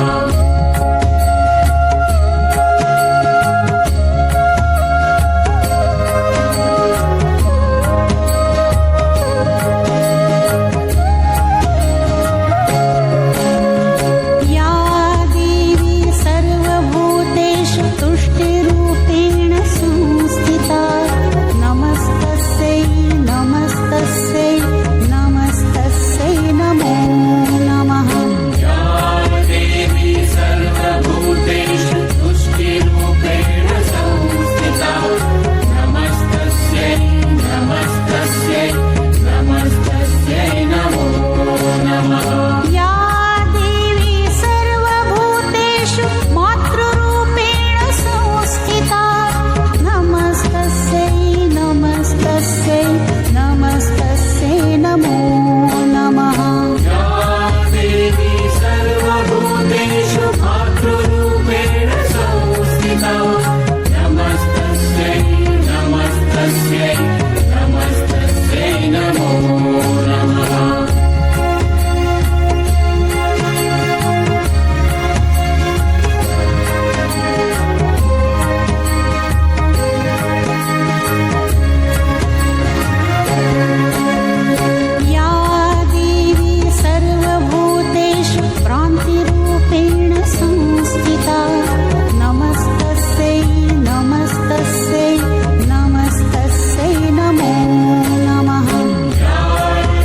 या देवी सर्वभूतेषु तुष्टिरूपेण संस्थिता नमस्तस्यै नमस्तस्यै नमस्तस्यै नमो नमः। या देवी सर्वभूतेषु तुष्टिरूपेण संस्थिता नमस्तस्यै नमस्तस्यै नमस्तस्यै नमो नमः। या देवी सर्वभूतेषु मातृरूपेण संस्थिता नमस्तस्यै नमस्तस्यै नमस्तस्यै नमो नमः। या देवी सर्वभूतेषु मातृरूपेण संस्थिता नमस्तस्यै नमस्तस्यै नमस्तस्यै नमो नमः। या देवी सर्वभूतेषु क्रान्तिरूपेण संस्थिता नमस्तस्यै नमस्तस्यै नमस्तस्यै नमो नमः। या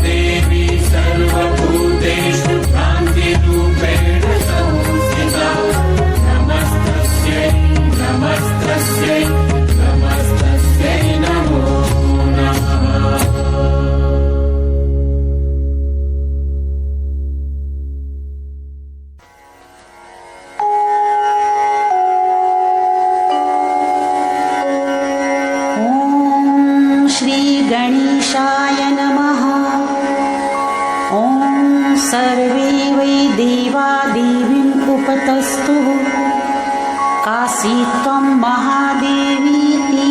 देवी सर्वभूतेषु क्रान्तिरूपेण संस्थिता नमस्तस्यै नमस्तस्यै नमस्तस्यै नमो नमः। ॐ श्री गणेशाय नमः। ॐ सर्वे वै देवा देवीं उपतस्तुः काशी त्वं महादेवीति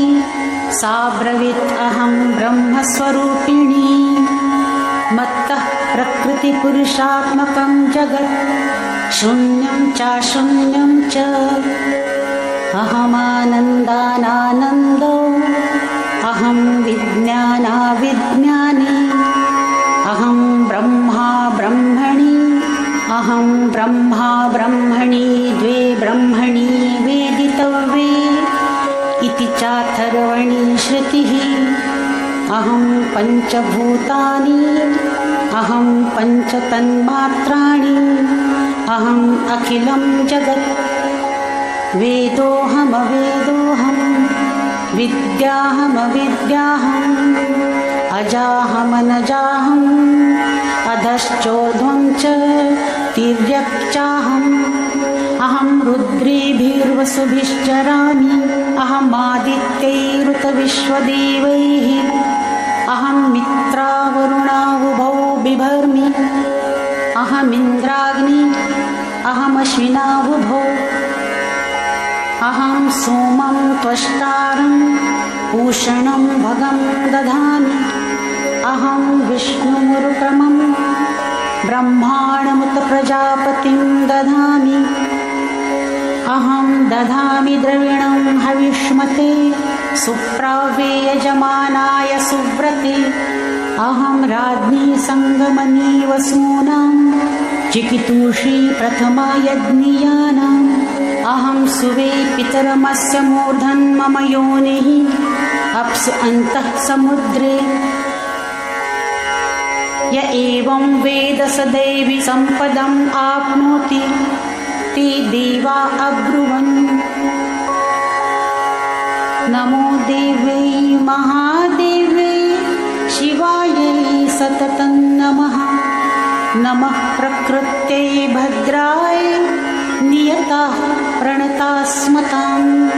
सा ब्रवीत् अहं ब्रह्मस्वरूपिणी मत्तः प्रकृतिपुरुषात्मकं जगत् शून्यं चाशून्यं च अहमानन्दानानन्दो अहं विज्ञानाविज्ञानी अहं ब्रह्मा ब्रह्मणि अहं ब्रह्मा ब्रह्मणि द्वे ब्रह्मणि वेदितव्ये इति चाथर्वणि श्रुतिः। अहं पञ्चभूतानि अहं पञ्चतन्मात्राणि अहम् अखिलं जगत् वेदोऽहमवेदोऽहं विद्याहमविद्याहम् अजाहमनजाहम् अधश्चोध्वं च तिर्यक्चाहम् अहं रुद्रेभिर्वसुभिश्चरामि अहमादित्यैरुतविश्वदेवैः अहं मित्रावरुणावुभौ बिभर्मि अहमिन्द्राग्नि अहमश्विनावुभौ अहं सोमं त्वष्टारं पूषणं भगं दधामि अहं विष्णुरुक्रमं ब्रह्माणमुत प्रजापतिं दधामि। अहं दधामि द्रविणं हविष्मते सुप्राव्ये यजमानाय सुव्रते। अहं राज्ञी सङ्गमनी वसूनां चिकितुषी प्रथमा यज्ञियानाम्। अहं सुवे पितरमस्य मूर्धन् मम योनिः अप्सु अन्तः समुद्रे। य एवं वेद स दैवी सम्पदम् आप्नोति ते देवा अब्रुवन्। नमो देव्यै महादेव्यै शिवायै सततं नमः। नमः प्रकृत्यै भद्राय नियताः प्रणतास्मताम्।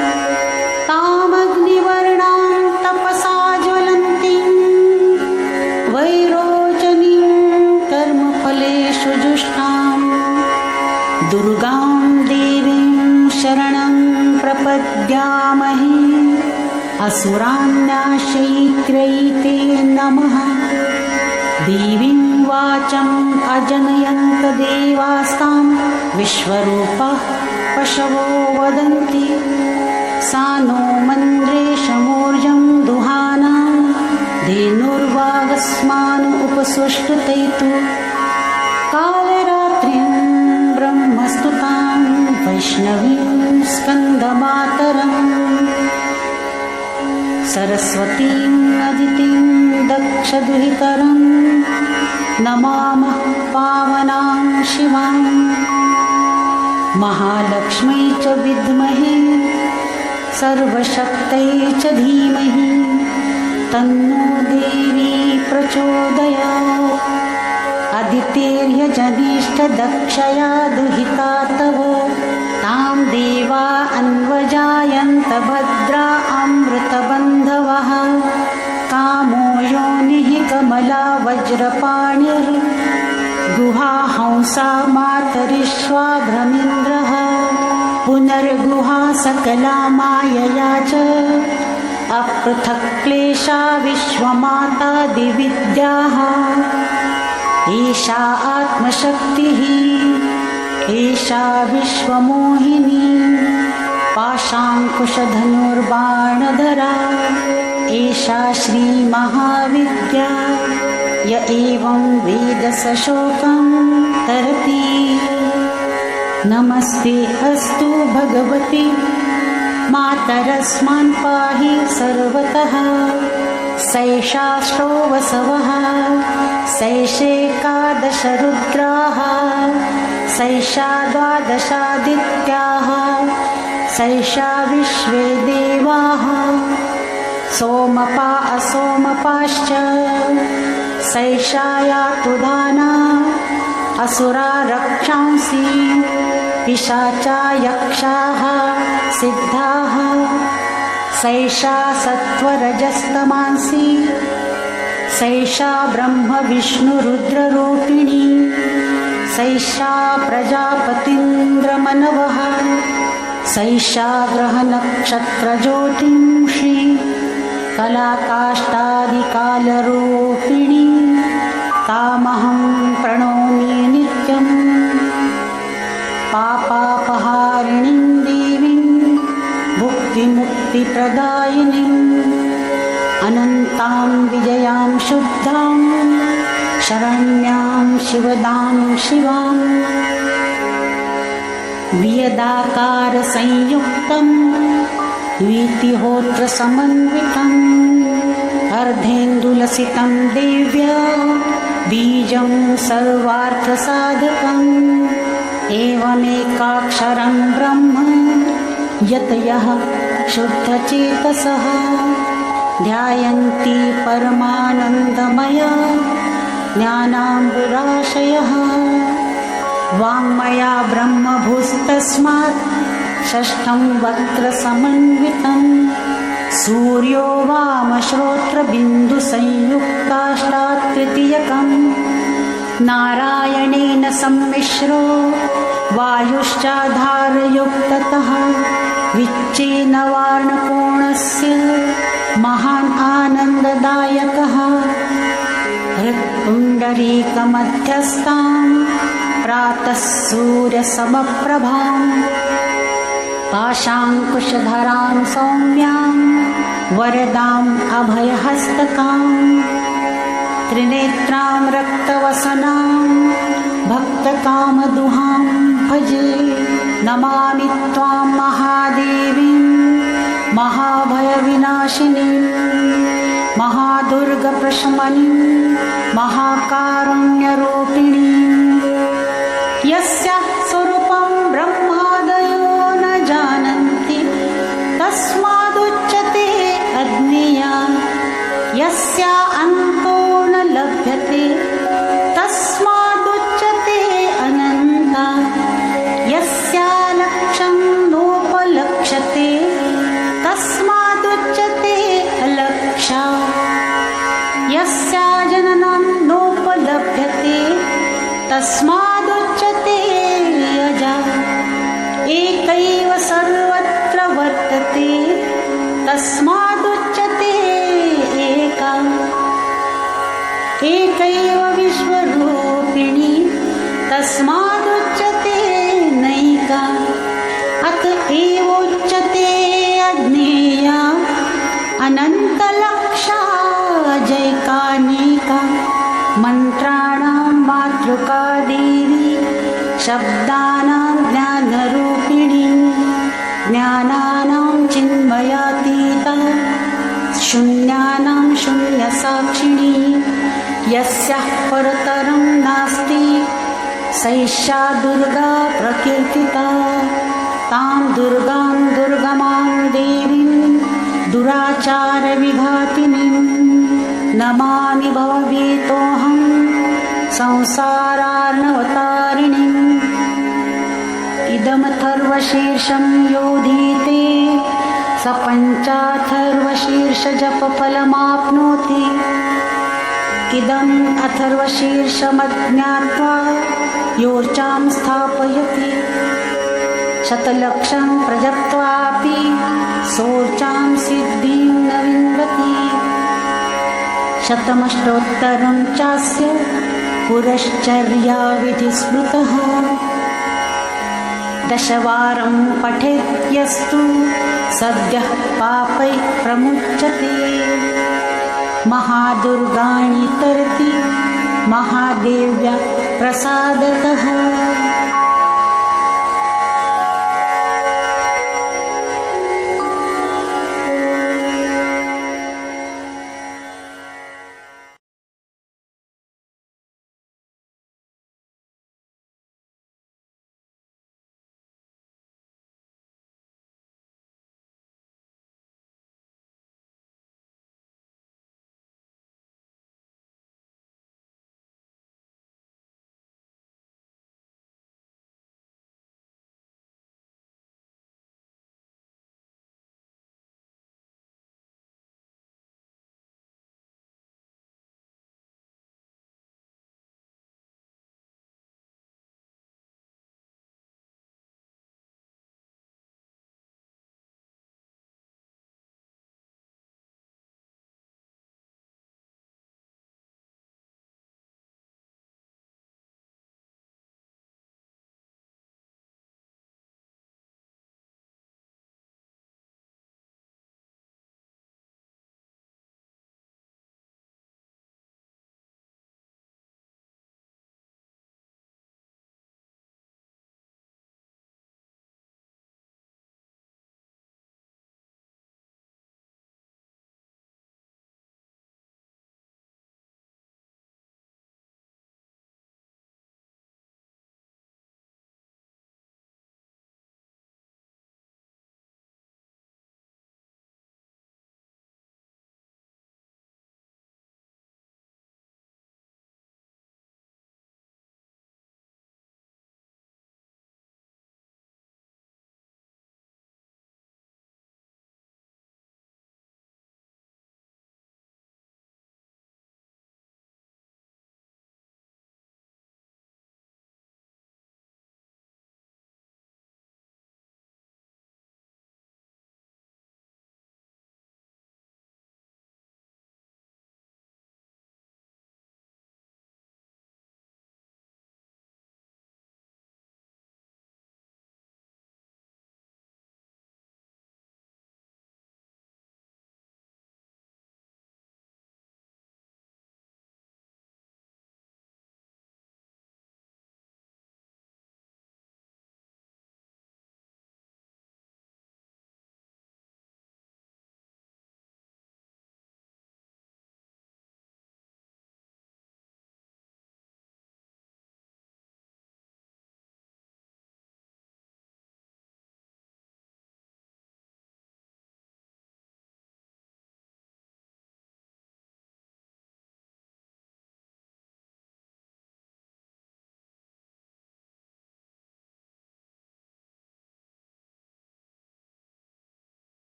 तामग्निवर्णां तपसा ज्वलन्तीं वैरोचनीं कर्मफलेषु जुष्टाम् दुर्गां देवीं शरणं प्रपद्यामहे। असुरान् नाशयित्रै ते नमः। देवीं वाचम् अजनयन्त देवास्तां विश्वरूपाः पशवो वदन्ति। सा नो मन्द्रेशमूर्जं दुहानां धेनुर्वागस्मान् उपसुष्टुतैतु। कालरात्रिं ब्रह्मस्तुतां वैष्णवीं स्कन्दमातरम्। सरस्वतीं अदितिं दक्षदुहितरं नमामः पावनां शिवां। महालक्ष्मै च विद्महे सर्वशक्त्यै च धीमहि तन्नो देवी प्रचोदयात्। अदितेर्यजनिष्ठदक्षया दुहिता तव तां देवा अन्वजायन्त भद्रा अमृतबन्धवः। कामो योनिः कमला वज्रपाणिर्गुहा हंसा मातरिश्वा भ्रमीन्द्रः। पुनर्गुहा सकला मायया च अपृथक् क्लेशा विश्वमाता दिविद्याः। एषा आत्मशक्तिः एषा विश्वमोहिनी पाशाङ्कुशधनुर्बाणधरा। एषा श्रीमहाविद्या य एवं वेद स शोकं तरति। नमस्ते अस्तु भगवति मातरस्मान् पाहि सर्वतः। सैषाष्टो वसवः सैषेकादश रुद्राः सैषा द्वादशादित्याः सैषा विश्वे देवाः। सोमपा असोमपाश्च सैषा यातु दाना। असुरा रक्षांसि पिशाचा यक्षाः सिद्धाः। सैषा सत्त्वरजस्तमांसि सैषा ब्रह्म विष्णुरुद्ररूपिणी। सैषा प्रजापतीन्द्रमनवः सैषा ग्रहनक्षत्रज्योतिंषि कलाकाष्ठादिकालरूपिणी। तामहं प्रणौमि नित्यं पापापहारिणीं देवीं भुक्तिमुक्तिप्रदायिनीम्। अनन्तां विजयां शुद्धां शरण्यां शिवदां शिवाम्। वियदाकारसंयुक्तं द्वितिहोत्रसमन्वितम् अर्धेन्दुलसितं देव्या बीजं सर्वार्थसाधकम्। एवमेकाक्षरं ब्रह्म यतयः शुद्धचेतसः ध्यायन्ति परमानन्दमया ज्ञानाम्बुराशयः। वाङ्मया ब्रह्मभूस्तस्मात् षष्ठं वक्त्रसमन्वितम्। सूर्यो वामश्रोत्रबिन्दुसंयुक्ताष्टात् तृतीयकम्। नारायणेन सम्मिश्रो वायुश्चाधारयुक्ततः विच्चेन वार्णकोणस्य महान् आनन्ददायकः। पुण्डरीकमध्यस्थां प्रातः सूर्यसमप्रभां पाशाङ्कुशधरां सौम्यां वरदाम् अभयहस्तकां त्रिनेत्रां रक्तवसनां भक्तकामदुहां भजे। नमामि त्वां महादेवीं महाभयविनाशिनीं महादुर्गप्रशमनीं महाकारुण्यरूपिणीं यस्याः स्वरूपं ब्रह्मादयो न जानन्ति तस्मादुच्यते अज्ञेया यस्या अन्तो न लभ्यते तस्मादुच्यते अनन्ता यस्या लक्ष्यं नोपलक्ष्यते तस्मादुच्यते अलक्षा यस्या जननं नोपलभ्यते तस्मादुच्यते अजा। एकैव सर्वत्र वर्तते तस्मादुच्यते एका। एकैव विश्वरूपिणी तस्मादुच्यते नैका। अत एवोच्यते अज्ञेया अनन्तलक्षा जैकानेका। मन्त्राणां मातृका देवी शब्दानां ज्ञानरूपिणी ज्ञानानां चिन्मयातीता शून्यानां शून्यसाक्षिणी यस्याः परतरं नास्ति सैषा दुर्गा प्रकीर्तिता। तां दुर्गां दुर्गमां देवीं दुराचारविघातिनीं नमामि भवभीतोऽहं संसारार्णवतारिणीम्। इदमथर्वशीर्षं योधीते स पञ्चाथर्वशीर्षजपफलमाप्नोति। इदम् अथर्वशीर्षमज्ञात्वा योर्चां स्थापयति शतलक्षं प्रजप्त्वापि सोर्चां सिद्धिं न विन्दति। शतमष्टोत्तरं चास्य पुरश्चर्याविधिस्मृतः। दशवारं पठेद्यस्तु सद्यः पापैः प्रमुच्यते। महादुर्गाणि तरति महादेव्या प्रसादतः।